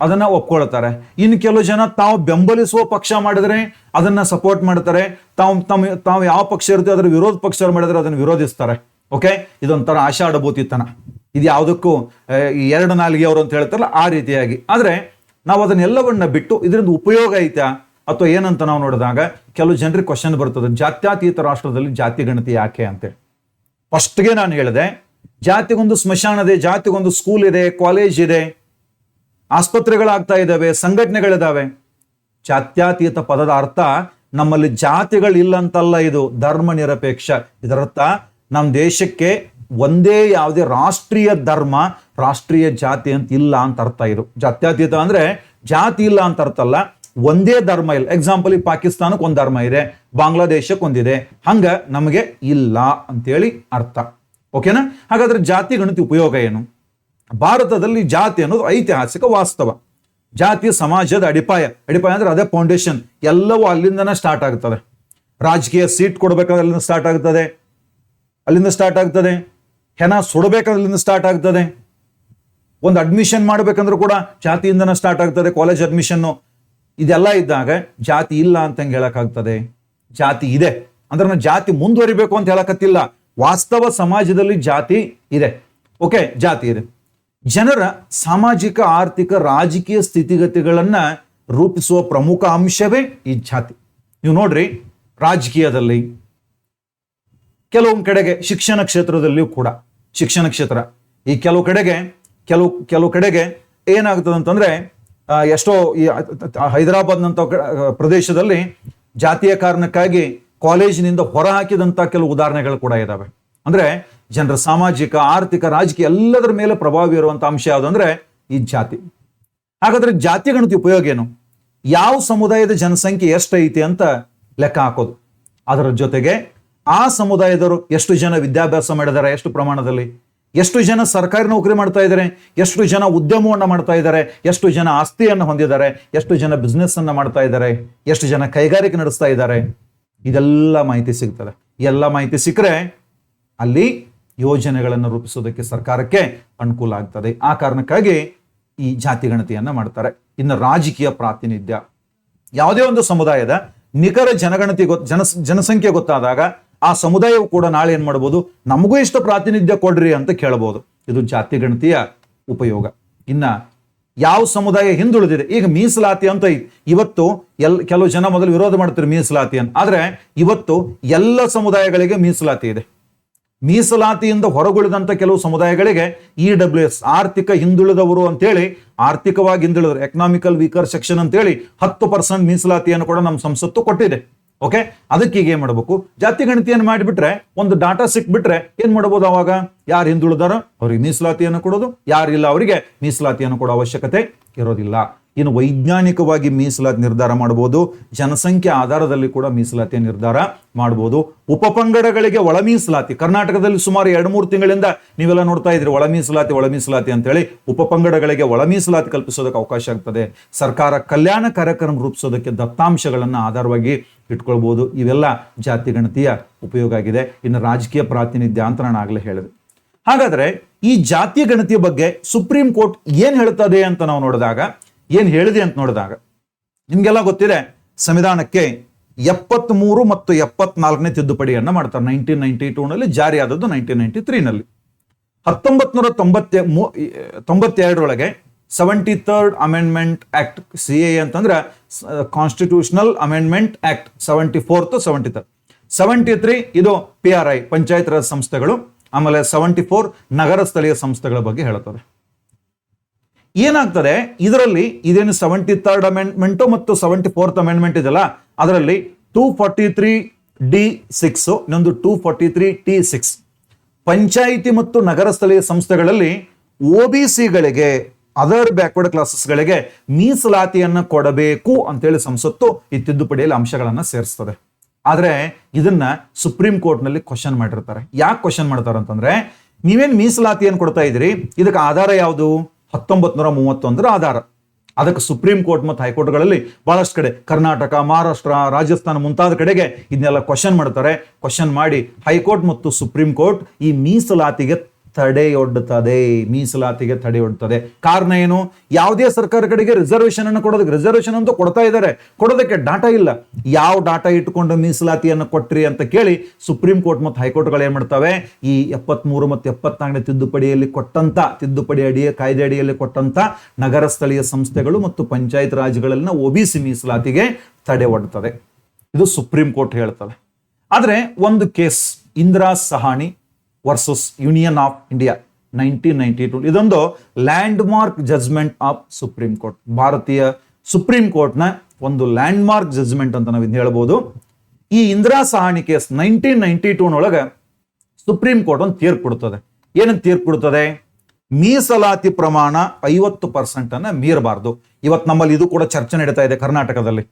ಅದನ್ನ ಒಪ್ಕೊಳ್ತಾರೆ. ಇನ್ನು ಕೆಲವು ಜನ ತಾವು ಬೆಂಬಲಿಸುವ ಪಕ್ಷ ಮಾಡಿದ್ರೆ ಅದನ್ನ ಸಪೋರ್ಟ್ ಮಾಡ್ತಾರೆ, ತಾವು ಯಾವ ಪಕ್ಷ ಇರುತ್ತೆ ಅದರ ವಿರೋಧ ಪಕ್ಷ ಮಾಡಿದ್ರೆ ಅದನ್ನು ವಿರೋಧಿಸ್ತಾರೆ. ಓಕೆ, ಇದೊಂಥರ ಆಷಾಢಭೂತಿತನ. ಇದು ಯಾವುದಕ್ಕೂ 2 ನಾಲಿಗೆಯವರು ಅಂತ ಹೇಳ್ತಾರಲ್ಲ ಆ ರೀತಿಯಾಗಿ. ಆದ್ರೆ ನಾವು ಅದನ್ನೆಲ್ಲವನ್ನ ಬಿಟ್ಟು ಇದರಿಂದ ಉಪಯೋಗ ಐತಾ ಅಥವಾ ಏನಂತ ನಾವು ನೋಡಿದಾಗ ಕೆಲವು ಜನರಿಗೆ ಕ್ವಶನ್ ಬರ್ತದೆ, ಜಾತ್ಯತೀತ ರಾಷ್ಟ್ರದಲ್ಲಿ ಜಾತಿ ಗಣತಿ ಯಾಕೆ ಅಂತೇಳಿ. ಫಸ್ಟ್ಗೆ ನಾನು ಹೇಳಿದೆ, ಜಾತಿಗೊಂದು ಸ್ಮಶಾನ ಇದೆ, ಜಾತಿಗೊಂದು ಸ್ಕೂಲ್ ಇದೆ, ಕಾಲೇಜ್ ಇದೆ, ಆಸ್ಪತ್ರೆಗಳಾಗ್ತಾ ಇದ್ದಾವೆ, ಸಂಘಟನೆಗಳಿದಾವೆ. ಜಾತ್ಯತೀತ ಪದದ ಅರ್ಥ ನಮ್ಮಲ್ಲಿ ಜಾತಿಗಳಿಲ್ಲ ಅಂತಲ್ಲ, ಇದು ಧರ್ಮ ನಿರಪೇಕ್ಷ. ಇದರರ್ಥ ನಮ್ಮ ದೇಶಕ್ಕೆ ಒಂದೇ ಯಾವುದೇ ರಾಷ್ಟ್ರೀಯ ಧರ್ಮ, ರಾಷ್ಟ್ರೀಯ ಜಾತಿ ಅಂತ ಇಲ್ಲ ಅಂತ ಅರ್ಥ. ಇದು ಜಾತ್ಯತೀತ ಅಂದ್ರೆ ಜಾತಿ ಇಲ್ಲ ಅಂತ ಅರ್ಥ ಅಲ್ಲ, ಒಂದೇ ಧರ್ಮ ಇಲ್ಲ. ಎಕ್ಸಾಂಪಲ್, ಈ ಪಾಕಿಸ್ತಾನಕ್ಕೆ ಒಂದು ಧರ್ಮ ಇದೆ, ಬಾಂಗ್ಲಾದೇಶಕ್ಕೆ ಒಂದಿದೆ, ಹಂಗ ನಮಗೆ ಇಲ್ಲ ಅಂತೇಳಿ ಅರ್ಥ. ಓಕೆನಾ? ಹಾಗಾದ್ರೆ ಜಾತಿ ಗಣತಿ ಉಪಯೋಗ ಏನು? ಭಾರತದಲ್ಲಿ ಜಾತಿ ಅನ್ನೋದು ಐತಿಹಾಸಿಕ ವಾಸ್ತವ. ಜಾತಿ ಸಮಾಜದ ಅಡಿಪಾಯ ಅಂದ್ರೆ ಅದೇ ಫೌಂಡೇಶನ್. ಎಲ್ಲವೂ ಅಲ್ಲಿಂದನೇ ಸ್ಟಾರ್ಟ್ ಆಗ್ತದೆ. ರಾಜಕೀಯ ಸೀಟ್ ಕೊಡ್ಬೇಕಾದ್ರೆ ಅಲ್ಲಿಂದ ಸ್ಟಾರ್ಟ್ ಆಗ್ತದೆ. ಹೆಣ ಸುಡಬೇಕಾದ್ರೆ ಅಲ್ಲಿಂದ ಸ್ಟಾರ್ಟ್ ಆಗ್ತದೆ. ಒಂದು ಅಡ್ಮಿಷನ್ ಮಾಡ್ಬೇಕಂದ್ರೂ ಕೂಡ ಜಾತಿಯಿಂದನೇ ಸ್ಟಾರ್ಟ್ ಆಗ್ತದೆ, ಕಾಲೇಜ್ ಅಡ್ಮಿಷನ್. ಇದೆಲ್ಲ ಇದ್ದಾಗ ಜಾತಿ ಇಲ್ಲ ಅಂತ ಹೆಂಗೆ ಹೇಳಕ್ಕಾಗ್ತದೆ? ಜಾತಿ ಇದೆ ಅಂದ್ರೆ ನಾನು ಜಾತಿ ಮುಂದುವರಿಬೇಕು ಅಂತ ಹೇಳಕತ್ತಿಲ್ಲ. ವಾಸ್ತವ ಸಮಾಜದಲ್ಲಿ ಜಾತಿ ಇದೆ. ಓಕೆ, ಜಾತಿ ಇದೆ. ಜನರ ಸಾಮಾಜಿಕ, ಆರ್ಥಿಕ, ರಾಜಕೀಯ ಸ್ಥಿತಿಗತಿಗಳನ್ನ ರೂಪಿಸುವ ಪ್ರಮುಖ ಅಂಶವೇ ಈ ಜಾತಿ. ನೀವು ನೋಡ್ರಿ, ರಾಜಕೀಯದಲ್ಲಿ ಕೆಲವೊಂದು ಕಡೆಗೆ, ಶಿಕ್ಷಣ ಕ್ಷೇತ್ರದಲ್ಲಿಯೂ ಕೂಡ, ಶಿಕ್ಷಣ ಕ್ಷೇತ್ರ ಈ ಕೆಲವು ಕಡೆಗೆ ಏನಾಗ್ತದೆ ಅಂತಂದ್ರೆ, ಎಷ್ಟೋ ಈ ಹೈದರಾಬಾದ್ನಂತ ಪ್ರದೇಶದಲ್ಲಿ ಜಾತಿಯ ಕಾರಣಕ್ಕಾಗಿ ಕಾಲೇಜಿನಿಂದ ಹೊರ ಹಾಕಿದಂತ ಕೆಲವು ಉದಾಹರಣೆಗಳು ಕೂಡ ಇದಾವೆ. ಅಂದ್ರೆ ಜನರ ಸಾಮಾಜಿಕ, ಆರ್ಥಿಕ, ರಾಜಕೀಯ ಎಲ್ಲದರ ಮೇಲೆ ಪ್ರಭಾವ ಇರುವಂತ ಅಂಶ ಯಾವುದು ಅಂದ್ರೆ ಈ ಜಾತಿ. ಹಾಗಾದ್ರೆ ಜಾತಿ ಗಣತಿ ಉಪಯೋಗ ಏನು? ಯಾವ ಸಮುದಾಯದ ಜನಸಂಖ್ಯೆ ಎಷ್ಟೈತಿ ಅಂತ ಲೆಕ್ಕ ಹಾಕೋದು. ಅದರ ಜೊತೆಗೆ ಆ ಸಮುದಾಯದವರು ಎಷ್ಟು ಜನ ವಿದ್ಯಾಭ್ಯಾಸ ಮಾಡಿದ್ದಾರೆ, ಎಷ್ಟು ಪ್ರಮಾಣದಲ್ಲಿ, ಎಷ್ಟು ಜನ ಸರ್ಕಾರಿ ನೌಕರಿ ಮಾಡ್ತಾ ಇದ್ದಾರೆ, ಎಷ್ಟು ಜನ ಉದ್ಯಮವನ್ನ ಮಾಡ್ತಾ ಇದ್ದಾರೆ, ಎಷ್ಟು ಜನ ಆಸ್ತಿಯನ್ನು ಹೊಂದಿದ್ದಾರೆ, ಎಷ್ಟು ಜನ ಬಿಸ್ನೆಸ್ ಅನ್ನ ಮಾಡ್ತಾ ಇದ್ದಾರೆ, ಎಷ್ಟು ಜನ ಕೈಗಾರಿಕೆ ನಡೆಸ್ತಾ ಇದ್ದಾರೆ, ಇದೆಲ್ಲ ಮಾಹಿತಿ ಸಿಗ್ತದೆ. ಎಲ್ಲ ಮಾಹಿತಿ ಸಿಕ್ಕರೆ ಅಲ್ಲಿ ಯೋಜನೆಗಳನ್ನು ರೂಪಿಸೋದಕ್ಕೆ ಸರ್ಕಾರಕ್ಕೆ ಅನುಕೂಲ ಆಗ್ತದೆ. ಆ ಕಾರಣಕ್ಕಾಗಿ ಈ ಜಾತಿ ಗಣತಿಯನ್ನ ಮಾಡ್ತಾರೆ. ಇನ್ನು ರಾಜಕೀಯ ಪ್ರಾತಿನಿಧ್ಯ, ಯಾವುದೇ ಒಂದು ಸಮುದಾಯದ ನಿಖರ ಜನಗಣತಿ ಜನಸಂಖ್ಯೆ ಗೊತ್ತಾದಾಗ ಆ ಸಮುದಾಯವು ಕೂಡ ನಾಳೆ ಏನ್ ಮಾಡ್ಬೋದು, ನಮಗೂ ಇಷ್ಟು ಪ್ರಾತಿನಿಧ್ಯ ಕೊಡ್ರಿ ಅಂತ ಕೇಳಬಹುದು. ಇದು ಜಾತಿ ಗಣತಿಯ ಉಪಯೋಗ. ಇನ್ನ ಯಾವ ಸಮುದಾಯ ಹಿಂದುಳಿದಿದೆ, ಈಗ ಮೀಸಲಾತಿ ಅಂತ ಇವತ್ತು ಕೆಲವು ಜನ ಮೊದಲು ವಿರೋಧ ಮಾಡ್ತಾರೆ ಮೀಸಲಾತಿಯನ್ನು, ಆದ್ರೆ ಇವತ್ತು ಎಲ್ಲ ಸಮುದಾಯಗಳಿಗೆ ಮೀಸಲಾತಿ ಇದೆ. ಮೀಸಲಾತಿಯಿಂದ ಹೊರಗುಳಿದಂತ ಕೆಲವು ಸಮುದಾಯಗಳಿಗೆ EWS ಆರ್ಥಿಕ ಹಿಂದುಳಿದವರು ಅಂತೇಳಿ, ಆರ್ಥಿಕವಾಗಿ ಹಿಂದುಳಿದವರು ಎಕನಾಮಿಕಲ್ ವೀಕರ್ ಸೆಕ್ಷನ್ ಅಂತೇಳಿ 10% ಮೀಸಲಾತಿಯನ್ನು ಕೂಡ ನಮ್ಮ ಸಂಸತ್ತು ಕೊಟ್ಟಿದೆ. ಓಕೆ, ಅದಕ್ಕೆ ಈಗ ಏನ್ ಮಾಡ್ಬೇಕು, ಜಾತಿ ಗಣತಿಯನ್ನು ಮಾಡಿಬಿಟ್ರೆ ಒಂದು ಡಾಟಾ ಸಿಕ್ಬಿಟ್ರೆ ಏನ್ ಮಾಡಬಹುದು, ಅವಾಗ ಯಾರು ಹಿಂದುಳಿದಾರೋ ಅವ್ರಿಗೆ ಮೀಸಲಾತಿಯನ್ನು ಕೊಡೋದು, ಯಾರಿಲ್ಲ ಅವರಿಗೆ ಮೀಸಲಾತಿಯನ್ನು ಕೊಡೋ ಅವಶ್ಯಕತೆ ಇರೋದಿಲ್ಲ. ಇನ್ನು ವೈಜ್ಞಾನಿಕವಾಗಿ ಮೀಸಲಾತಿ ನಿರ್ಧಾರ ಮಾಡಬಹುದು, ಜನಸಂಖ್ಯೆ ಆಧಾರದಲ್ಲಿ ಕೂಡ ಮೀಸಲಾತಿಯ ನಿರ್ಧಾರ ಮಾಡಬಹುದು. ಉಪಪಂಗಡಗಳಿಗೆ ಒಳ ಮೀಸಲಾತಿ ಕರ್ನಾಟಕದಲ್ಲಿ ಸುಮಾರು 2-3 ತಿಂಗಳಿಂದ ನೀವೆಲ್ಲ ನೋಡ್ತಾ ಇದ್ರಿ, ಒಳ ಮೀಸಲಾತಿ ಅಂತೇಳಿ ಉಪಪಂಗಡಗಳಿಗೆ ಒಳ ಮೀಸಲಾತಿ ಕಲ್ಪಿಸೋದಕ್ಕೆ ಅವಕಾಶ ಆಗ್ತದೆ. ಸರ್ಕಾರ ಕಲ್ಯಾಣ ಕಾರ್ಯಕ್ರಮ ರೂಪಿಸೋದಕ್ಕೆ ದತ್ತಾಂಶಗಳನ್ನು ಆಧಾರವಾಗಿ ಇಟ್ಕೊಳ್ಬಹುದು. ಇವೆಲ್ಲ ಜಾತಿ ಗಣತಿಯ ಉಪಯೋಗ ಆಗಿದೆ. ಇನ್ನು ರಾಜಕೀಯ ಪ್ರಾತಿನಿಧ್ಯ ಅಂತ ನಾನು ಆಗ್ಲೇ ಹೇಳಿದೆ. ಹಾಗಾದ್ರೆ ಈ ಜಾತಿ ಗಣತಿಯ ಬಗ್ಗೆ ಸುಪ್ರೀಂ ಕೋರ್ಟ್ ಏನ್ ಹೇಳ್ತದೆ ಅಂತ ನಾವು ನೋಡಿದಾಗ, ಏನ್ ಹೇಳಿದೆ ಅಂತ ನೋಡಿದಾಗ ನಿಮ್ಗೆಲ್ಲ ಗೊತ್ತಿದೆ, ಸಂವಿಧಾನಕ್ಕೆ 73 ಮತ್ತು 74ನೇ ತಿದ್ದುಪಡಿಯನ್ನ ಮಾಡ್ತಾರೆ. 1992 ಜಾರಿ ಆದದ್ದು 1993 1992 73rd ಅಮೆಂಡ್ಮೆಂಟ್ ಆಕ್ಟ್, CAA ಅಂತಂದ್ರೆ constitutional amendment act 74th 73rd 73 ಇದು PRI ಪಂಚಾಯತ್ ರಾಜ್ ಸಂಸ್ಥೆಗಳು, ಆಮೇಲೆ 74 ನಗರ ಸ್ಥಳೀಯ ಸಂಸ್ಥೆಗಳ ಬಗ್ಗೆ ಹೇಳುತ್ತದೆ. ಏನಾಗ್ತದೆ ಇದರಲ್ಲಿ, ಇದೇನು 73rd ಅಮೆಂಡ್ಮೆಂಟ್ ಮತ್ತು 74th ಅಮೆಂಡ್ಮೆಂಟ್ ಇದೆಲ್ಲ, ಅದರಲ್ಲಿ 243D6 ಇನ್ನೊಂದು 243T6 ಪಂಚಾಯಿತಿ ಮತ್ತು ನಗರ ಸ್ಥಳೀಯ ಸಂಸ್ಥೆಗಳಲ್ಲಿ OBCಗಳಿಗೆ, ಅದರ್ ಬ್ಯಾಕ್ವರ್ಡ್ ಕ್ಲಾಸಸ್ಗಳಿಗೆ ಮೀಸಲಾತಿಯನ್ನ ಕೊಡಬೇಕು ಅಂತೇಳಿ ಸಂಸತ್ತು ಈ ತಿದ್ದುಪಡಿಯಲ್ಲಿ ಅಂಶಗಳನ್ನ ಸೇರಿಸ್ತದೆ. ಆದ್ರೆ ಇದನ್ನ ಸುಪ್ರೀಂ ಕೋರ್ಟ್ ನಲ್ಲಿ ಕ್ವಶನ್ ಮಾಡಿರ್ತಾರೆ. ಯಾಕೆ ಕ್ವಶನ್ ಮಾಡ್ತಾರೆ ಅಂತಂದ್ರೆ, ನೀವೇನ್ ಮೀಸಲಾತಿಯನ್ನು ಕೊಡ್ತಾ ಇದ್ರಿ, ಇದಕ್ಕೆ ಆಧಾರ ಯಾವುದು, 1931 ಆಧಾರ. ಅದಕ್ಕೆ ಸುಪ್ರೀಂ ಕೋರ್ಟ್ ಮತ್ತು ಹೈಕೋರ್ಟ್ಗಳಲ್ಲಿ ಬಹಳಷ್ಟು ಕಡೆ ಕರ್ನಾಟಕ, ಮಹಾರಾಷ್ಟ್ರ, ರಾಜಸ್ಥಾನ ಮುಂತಾದ ಕಡೆಗೆ ಇದನ್ನೆಲ್ಲ ಕ್ವಶನ್ ಮಾಡ್ತಾರೆ. ಕ್ವಶನ್ ಮಾಡಿ ಹೈಕೋರ್ಟ್ ಮತ್ತು ಸುಪ್ರೀಂ ಕೋರ್ಟ್ ಈ ಮೀಸಲಾತಿಗೆ ತಡೆಯೊಡ್ತದೆ. ಕಾರಣ ಏನು, ಯಾವುದೇ ಸರ್ಕಾರ ಕಡೆಗೆ ರಿಸರ್ವೇಶನ್ ಅನ್ನು ಕೊಡೋದಕ್ಕೆ, ರಿಸರ್ವೇಶನ್ ಅಂತೂ ಕೊಡ್ತಾ ಇದ್ದಾರೆ, ಕೊಡೋದಕ್ಕೆ ಡಾಟಾ ಇಲ್ಲ. ಯಾವ ಡಾಟಾ ಇಟ್ಟುಕೊಂಡು ಮೀಸಲಾತಿಯನ್ನು ಕೊಟ್ರಿ ಅಂತ ಕೇಳಿ ಸುಪ್ರೀಂ ಕೋರ್ಟ್ ಮತ್ತು ಹೈಕೋರ್ಟ್ಗಳು ಏನ್ ಮಾಡ್ತವೆ, ಈ 73 ಮತ್ತು 74ನೇ ತಿದ್ದುಪಡಿಯಲ್ಲಿ ಕೊಟ್ಟಂತ, ಕಾಯ್ದೆ ಅಡಿಯಲ್ಲಿ ಕೊಟ್ಟಂತ ನಗರ ಸ್ಥಳೀಯ ಸಂಸ್ಥೆಗಳು ಮತ್ತು ಪಂಚಾಯತ್ ರಾಜ್ಗಳಲ್ಲಿನ OBC ಮೀಸಲಾತಿಗೆ ತಡೆ ಒಡ್ತದೆ. ಇದು ಸುಪ್ರೀಂ ಕೋರ್ಟ್ ಹೇಳ್ತದೆ. ಆದ್ರೆ ಒಂದು case, Indira Sawhney versus union of India 1992, ಇದೊಂದು landmark judgment of supreme court. ಭಾರತೀಯ ಸುಪ್ರೀಂ ಕೋರ್ಟ್ನ ಒಂದು ಲ್ಯಾಂಡ್ ಮಾರ್ಕ್ ಜಜ್ಮೆಂಟ್ ಅಂತ ನಾವು ಹೇಳ್ಬೋದು. ಈ Indira Sawhney case 1992 supreme court ಒಂದು ತೀರ್ಪು ಕೊಡ್ತದೆ. ಏನಂತ ತೀರ್ಪು ಕೊಡ್ತದೆ, ಮೀಸಲಾತಿ ಪ್ರಮಾಣ 50% ಅನ್ನ ಮೀರಬಾರ್ದು. ಇವತ್ತು ನಮ್ಮಲ್ಲಿ ಇದು ಕೂಡ ಚರ್ಚೆ ನಡೀತಾ ಇದೆ ಕರ್ನಾಟಕದಲ್ಲಿ.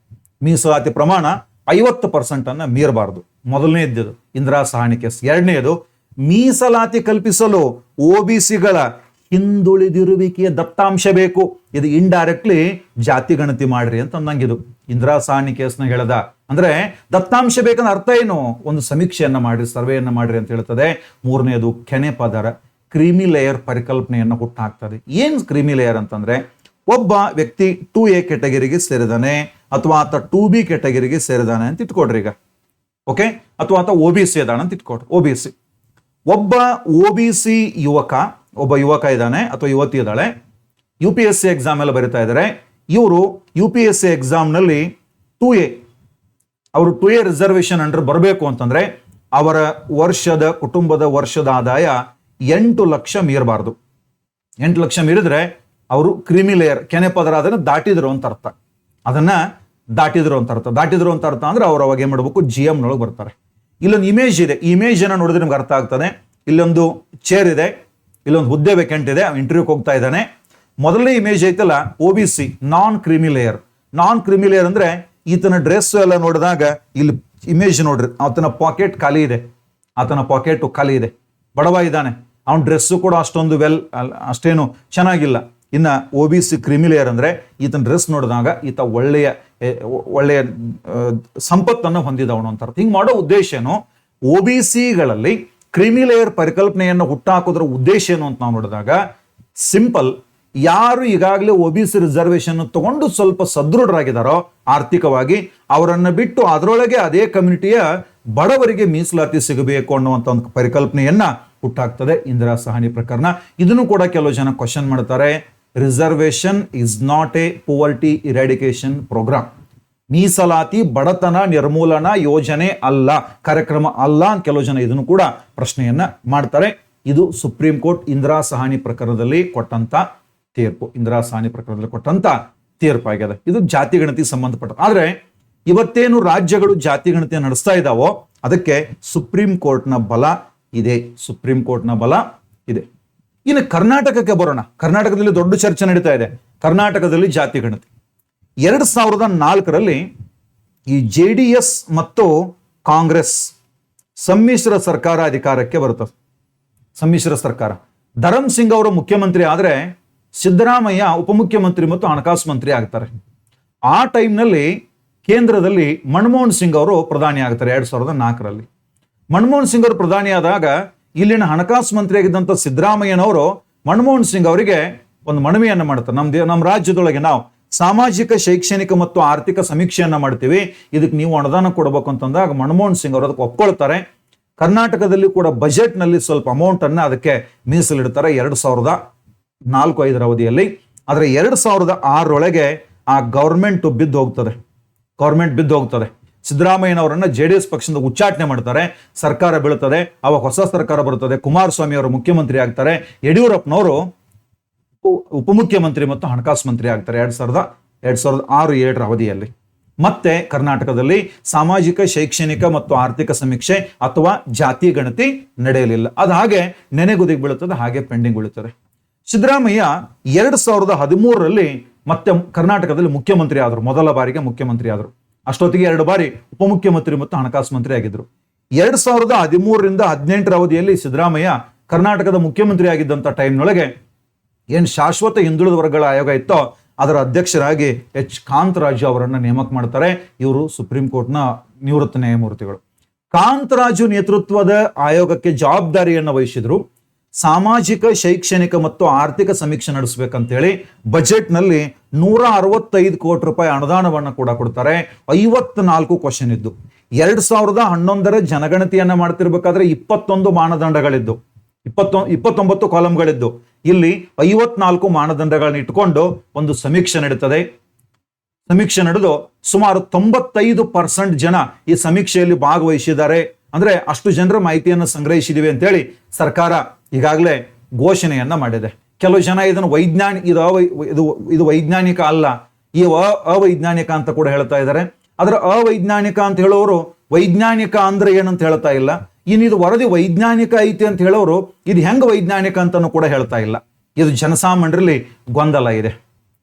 ಮೀಸಲಾತಿ ಪ್ರಮಾಣ 50% ಅನ್ನ ಮೀರಬಾರ್ದು. ಮೊದಲನೇದ್ದು ಇಂದಿರಾ ಸಹಾನಿ ಕೇಸ್. ಎರಡನೇದು, ಮೀಸಲಾತಿ ಕಲ್ಪಿಸಲು OBCಗಳ ಹಿಂದುಳಿದಿರುವಿಕೆಯ ದತ್ತಾಂಶ ಬೇಕು. ಇದು ಇಂಡೈರೆಕ್ಟ್ಲಿ ಜಾತಿ ಗಣತಿ ಮಾಡ್ರಿ ಅಂತ ಅಂದಂಗಿದು ಇಂದಿರಾ ಸಹಾನಿ ಕೇಸ್ನ ಹೇಳದ. ಅಂದ್ರೆ ದತ್ತಾಂಶ ಬೇಕಂದ್ರೆ ಅರ್ಥ ಏನು, ಒಂದು ಸಮೀಕ್ಷೆಯನ್ನ ಮಾಡ್ರಿ, ಸರ್ವೆಯನ್ನ ಮಾಡ್ರಿ ಅಂತ ಹೇಳ್ತದೆ. ಮೂರನೇದು, ಕೆನೆ ಪದರ ಕ್ರೀಮಿ ಲೇಯರ್ ಪರಿಕಲ್ಪನೆಯನ್ನ ಹುಟ್ಟಾಕ್ತದೆ. ಏನ್ ಕ್ರೀಮಿ ಲೇಯರ್ ಅಂತಂದ್ರೆ, ಒಬ್ಬ ವ್ಯಕ್ತಿ 2A ಕೆಟಗರಿಗೆ ಸೇರಿದಾನೆ ಅಥವಾ ಆತ 2B ಕೆಟಗರಿಗೆ ಸೇರಿದಾನೆ ಅಂತ ಇಟ್ಕೊಡ್ರಿ ಈಗ. ಓಕೆ, ಅಥವಾ ಆತ OBC ಅದಾನ ಅಂತ ಇಟ್ಕೊಡ್ರಿ. OBC ಒಬ್ಬ OBC ಒಬ್ಬ ಯುವಕ ಇದ್ದಾನೆ ಅಥವಾ ಯುವತಿ ಇದ್ದಾಳೆ, UPSC ಎಕ್ಸಾಮ್ ಎಲ್ಲ ಬರಿತಾ ಇದ್ದಾರೆ. ಇವರು UPSC ಎಕ್ಸಾಮ್ನಲ್ಲಿ 2A, ಅವರು 2A ರಿಸರ್ವೇಶನ್ ಅಂಡರ್ ಬರಬೇಕು ಅಂತಂದ್ರೆ ಅವರ ಕುಟುಂಬದ ವರ್ಷದ ಆದಾಯ 8 ಲಕ್ಷ ಮೀರಬಾರ್ದು. 8 ಲಕ್ಷ ಮೀರಿದ್ರೆ ಅವರು ಕ್ರಿಮಿ ಲೇಯರ್, ಕೆನೆ ಪದರ ಅದನ್ನ ದಾಟಿದ್ರು ಅಂತ ಅರ್ಥ. ದಾಟಿದ್ರು ಅಂತ ಅರ್ಥ ಅಂದ್ರೆ ಅವ್ರು ಅವಾಗ ಏನ್ ಮಾಡ್ಬೇಕು, GM ನೊಳಗೆ ಬರ್ತಾರೆ. ಇಲ್ಲೊಂದು ಇಮೇಜ್ ಇದೆ, ಈ ಇಮೇಜ್ ಅನ್ನ ನೋಡಿದ್ರೆ ನಿಮ್ಗೆ ಅರ್ಥ ಆಗ್ತದೆ. ಇಲ್ಲೊಂದು ಚೇರ್ ಇದೆ, ಇಲ್ಲೊಂದು ಹುದ್ದೆ ವೇಕೆಂಟ್ ಇದೆ, ಇಂಟರ್ವ್ಯೂಗೆ ಹೋಗ್ತಾ ಇದ್ದಾನೆ. ಮೊದಲನೇ ಇಮೇಜ್ ಐತಲ್ಲ OBC ನಾನ್ ಕ್ರಿಮಿ ಲೇಯರ್. ನಾನ್ ಕ್ರಿಮಿ ಲೇಯರ್ ಅಂದ್ರೆ ಈತನ ಡ್ರೆಸ್ ಎಲ್ಲ ನೋಡಿದಾಗ ಇಲ್ಲಿ ಇಮೇಜ್ ನೋಡ್ರಿ, ಆತನ ಪಾಕೆಟ್ ಖಾಲಿ ಇದೆ, ಬಡವ ಇದ್ದಾನೆ, ಅವನ ಡ್ರೆಸ್ಸು ಕೂಡ ಅಷ್ಟೊಂದು ಅಷ್ಟೇನು ಚೆನ್ನಾಗಿಲ್ಲ. ಇನ್ನ OBC ಕ್ರಿಮಿ ಲೇಯರ್ ಅಂದ್ರೆ ಈತನ ಡ್ರೆಸ್ ನೋಡಿದಾಗ ಈತ ಒಳ್ಳೆಯ ಸಂಪತ್ತನ್ನು ಹೊಂದಿದವನು ಅಂತ ಅರ್ಥ. ಹಿಂಗ್ ಮಾಡೋ ಉದ್ದೇಶ ಏನು, OBCಗಳಲ್ಲಿ ಕ್ರಿಮಿಲೇಯರ್ ಪರಿಕಲ್ಪನೆಯನ್ನು ಹುಟ್ಟಾಕೋದ್ರ ಉದ್ದೇಶ ಏನು ಅಂತ ನಾವು ನೋಡಿದಾಗ ಸಿಂಪಲ್, ಯಾರು ಈಗಾಗಲೇ OBC ರಿಸರ್ವೇಶನ್ ತಗೊಂಡು ಸ್ವಲ್ಪ ಸದೃಢರಾಗಿದ್ದಾರೋ ಆರ್ಥಿಕವಾಗಿ, ಅವರನ್ನು ಬಿಟ್ಟು ಅದರೊಳಗೆ ಅದೇ ಕಮ್ಯುನಿಟಿಯ ಬಡವರಿಗೆ ಮೀಸಲಾತಿ ಸಿಗಬೇಕು ಅನ್ನುವಂಥ ಒಂದು ಪರಿಕಲ್ಪನೆಯನ್ನ ಹುಟ್ಟಾಗ್ತದೆ ಇಂದಿರಾ ಸಹಾನಿ ಪ್ರಕರಣ. ಇದನ್ನು ಕೂಡ ಕೆಲವು ಜನ ಕ್ವಶನ್ ಮಾಡ್ತಾರೆ. Reservation is not a poverty eradication programme. ಮೀಸಲಾತಿ ಬಡತನ ನಿರ್ಮೂಲನಾ ಯೋಜನೆ ಅಲ್ಲ, ಕಾರ್ಯಕ್ರಮ ಅಲ್ಲ ಅಂತ ಕೆಲವು ಜನ ಇದನ್ನು ಕೂಡ ಪ್ರಶ್ನೆಯನ್ನ ಮಾಡ್ತಾರೆ. ಇದು ಸುಪ್ರೀಂ ಕೋರ್ಟ್ ಇಂದಿರಾ ಸಹಾನಿ ಪ್ರಕರಣದಲ್ಲಿ ಕೊಟ್ಟಂತ ತೀರ್ಪು. ಇಂದಿರಾ ಸಹಾನಿ ಪ್ರಕರಣದಲ್ಲಿ ಕೊಟ್ಟಂತ ತೀರ್ಪಾಗಿದೆ. ಇದು ಜಾತಿ ಗಣತಿ ಸಂಬಂಧಪಟ್ಟ. ಆದ್ರೆ ಇವತ್ತೇನು ರಾಜ್ಯಗಳು ಜಾತಿ ಗಣತಿ ನಡೆಸ್ತಾ ಇದ್ದಾವೋ ಅದಕ್ಕೆ ಸುಪ್ರೀಂ ಕೋರ್ಟ್ನ ಬಲ ಇದೆ. ಸುಪ್ರೀಂ ಕೋರ್ಟ್ನ ಬಲ ಇದೆ. ಇನ್ನು ಕರ್ನಾಟಕಕ್ಕೆ ಬರೋಣ. ಕರ್ನಾಟಕದಲ್ಲಿ ದೊಡ್ಡ ಚರ್ಚೆ ನಡೀತಾ ಇದೆ. ಕರ್ನಾಟಕದಲ್ಲಿ ಜಾತಿ ಗಣತಿ 2004ರಲ್ಲಿ ಈ JDS ಮತ್ತು ಕಾಂಗ್ರೆಸ್ ಸಮ್ಮಿಶ್ರ ಸರ್ಕಾರ ಅಧಿಕಾರಕ್ಕೆ ಬರುತ್ತದೆ. ಸಮ್ಮಿಶ್ರ ಸರ್ಕಾರ. ಧರಮ್ ಸಿಂಗ್ ಅವರು ಮುಖ್ಯಮಂತ್ರಿ ಆದ್ರೆ ಸಿದ್ದರಾಮಯ್ಯ ಉಪಮುಖ್ಯಮಂತ್ರಿ ಮತ್ತು ಹಣಕಾಸು ಮಂತ್ರಿ ಆಗ್ತಾರೆ. ಆ ಟೈಮ್ನಲ್ಲಿ ಕೇಂದ್ರದಲ್ಲಿ ಮನಮೋಹನ್ ಸಿಂಗ್ ಅವರು ಪ್ರಧಾನಿ ಆಗ್ತಾರೆ 2004ರಲ್ಲಿ. ಮನಮೋಹನ್ ಸಿಂಗ್ ಅವರು ಪ್ರಧಾನಿ ಆದಾಗ ಇಲ್ಲಿನ ಹಣಕಾಸು ಮಂತ್ರಿ ಆಗಿದ್ದಂಥ ಸಿದ್ದರಾಮಯ್ಯನವರು ಮನಮೋಹನ್ ಸಿಂಗ್ ಅವರಿಗೆ ಒಂದು ಮನವಿಯನ್ನ ಮಾಡ್ತಾರೆ. ನಮ್ಮ ರಾಜ್ಯದೊಳಗೆ ನಾವು ಸಾಮಾಜಿಕ ಶೈಕ್ಷಣಿಕ ಮತ್ತು ಆರ್ಥಿಕ ಸಮೀಕ್ಷೆಯನ್ನ ಮಾಡ್ತೀವಿ, ಇದಕ್ಕೆ ನೀವು ಅನುದಾನ ಕೊಡಬೇಕು ಅಂತಂದಾಗ ಮನಮೋಹನ್ ಸಿಂಗ್ ಅವರು ಅದಕ್ಕೆ ಒಪ್ಕೊಳ್ತಾರೆ. ಕರ್ನಾಟಕದಲ್ಲಿ ಕೂಡ ಬಜೆಟ್ ನಲ್ಲಿ ಸ್ವಲ್ಪ ಅಮೌಂಟ್ ಅನ್ನ ಅದಕ್ಕೆ ಮೀಸಲಿಡ್ತಾರೆ 2004-5 ಅವಧಿಯಲ್ಲಿ. ಆದ್ರೆ 2006ರೊಳಗೆ ಆ ಗವರ್ಮೆಂಟ್ ಬಿದ್ದು ಹೋಗ್ತದೆ. ಸಿದ್ದರಾಮಯ್ಯನವರನ್ನ JDS ಪಕ್ಷದಿಂದ ಉಚ್ಚಾಟನೆ ಮಾಡ್ತಾರೆ. ಸರ್ಕಾರ ಬೀಳುತ್ತದೆ. ಅವಾಗ ಹೊಸ ಸರ್ಕಾರ ಬರುತ್ತದೆ. ಕುಮಾರಸ್ವಾಮಿ ಅವರು ಮುಖ್ಯಮಂತ್ರಿ ಆಗ್ತಾರೆ. ಯಡಿಯೂರಪ್ಪನವರು ಉಪಮುಖ್ಯಮಂತ್ರಿ ಮತ್ತು ಹಣಕಾಸು ಮಂತ್ರಿ ಆಗ್ತಾರೆ 2006-7 ಅವಧಿಯಲ್ಲಿ. ಮತ್ತೆ ಕರ್ನಾಟಕದಲ್ಲಿ ಸಾಮಾಜಿಕ ಶೈಕ್ಷಣಿಕ ಮತ್ತು ಆರ್ಥಿಕ ಸಮೀಕ್ಷೆ ಅಥವಾ ಜಾತಿ ಗಣತಿ ನಡೆಯಲಿಲ್ಲ. ಅದು ಹಾಗೆ ನೆನೆಗುದಿಗೆ ಬೀಳುತ್ತದೆ, ಹಾಗೆ ಪೆಂಡಿಂಗ್ ಬೀಳುತ್ತದೆ. ಸಿದ್ದರಾಮಯ್ಯ 2013ರಲ್ಲಿ ಮತ್ತೆ ಕರ್ನಾಟಕದಲ್ಲಿ ಮುಖ್ಯಮಂತ್ರಿ ಆದರು. ಮೊದಲ ಬಾರಿಗೆ ಮುಖ್ಯಮಂತ್ರಿ ಆದರು. ಅಷ್ಟೊತ್ತಿಗೆ 2 ಬಾರಿ ಉಪಮುಖ್ಯಮಂತ್ರಿ ಮತ್ತು ಹಣಕಾಸು ಮಂತ್ರಿ ಆಗಿದ್ರು. 2013-18 ಅವಧಿಯಲ್ಲಿ ಸಿದ್ದರಾಮಯ್ಯ ಕರ್ನಾಟಕದ ಮುಖ್ಯಮಂತ್ರಿ ಆಗಿದ್ದಂಥ ಟೈಮ್ನೊಳಗೆ ಏನು ಶಾಶ್ವತ ಹಿಂದುಳಿದ ವರ್ಗಗಳ ಆಯೋಗ ಇತ್ತೋ ಅದರ ಅಧ್ಯಕ್ಷರಾಗಿ ಕಾಂತರಾಜು ಅವರನ್ನು ನೇಮಕ ಮಾಡ್ತಾರೆ. ಇವರು ಸುಪ್ರೀಂ ಕೋರ್ಟ್ನ ನಿವೃತ್ತ ನ್ಯಾಯಮೂರ್ತಿಗಳು. ಕಾಂತರಾಜು ನೇತೃತ್ವದ ಆಯೋಗಕ್ಕೆ ಜವಾಬ್ದಾರಿಯನ್ನು ವಹಿಸಿದ್ರು. ಸಾಮಾಜಿಕ ಶೈಕ್ಷಣಿಕ ಮತ್ತು ಆರ್ಥಿಕ ಸಮೀಕ್ಷೆ ನಡೆಸಬೇಕಂತೇಳಿ ಬಜೆಟ್ನಲ್ಲಿ 165 ಕೋಟಿ ರೂಪಾಯಿ ಅನುದಾನವನ್ನು ಕೂಡ ಕೊಡ್ತಾರೆ. 54 ಕ್ವಶನ್ ಇದ್ದು. 2011ರ ಜನಗಣತಿಯನ್ನ ಮಾಡ್ತಿರ್ಬೇಕಾದ್ರೆ 21 ಮಾನದಂಡಗಳಿದ್ದು, 29 ಕಾಲಂಗಳಿದ್ದು. ಇಲ್ಲಿ 54 ಮಾನದಂಡಗಳನ್ನ ಇಟ್ಕೊಂಡು ಒಂದು ಸಮೀಕ್ಷೆ ನಡೀತದೆ. ಸಮೀಕ್ಷೆ ನಡೆದು ಸುಮಾರು 95% ಜನ ಈ ಸಮೀಕ್ಷೆಯಲ್ಲಿ ಭಾಗವಹಿಸಿದ್ದಾರೆ. ಅಂದ್ರೆ ಅಷ್ಟು ಜನರ ಮಾಹಿತಿಯನ್ನು ಸಂಗ್ರಹಿಸಿದಿವೆ ಅಂತೇಳಿ ಸರ್ಕಾರ ಈಗಾಗಲೇ ಘೋಷಣೆಯನ್ನ ಮಾಡಿದೆ. ಕೆಲವು ಜನ ಇದನ್ನು ಇದು ವೈಜ್ಞಾನಿಕ ಅಲ್ಲ, ಈ ಅವೈಜ್ಞಾನಿಕ ಅಂತ ಕೂಡ ಹೇಳ್ತಾ ಇದ್ದಾರೆ. ಅದರ ಅವೈಜ್ಞಾನಿಕ ಅಂತ ಹೇಳೋರು ವೈಜ್ಞಾನಿಕ ಅಂದ್ರೆ ಏನಂತ ಹೇಳ್ತಾ ಇಲ್ಲ. ಇನ್ನು ಇದು ವರದಿ ವೈಜ್ಞಾನಿಕ ಐತಿ ಅಂತ ಹೇಳೋರು ಇದು ಹೆಂಗ ವೈಜ್ಞಾನಿಕ ಅಂತಾನು ಕೂಡ ಹೇಳ್ತಾ ಇಲ್ಲ. ಇದು ಜನಸಾಮಾನ್ಯರಲ್ಲಿ ಗೊಂದಲ ಇದೆ.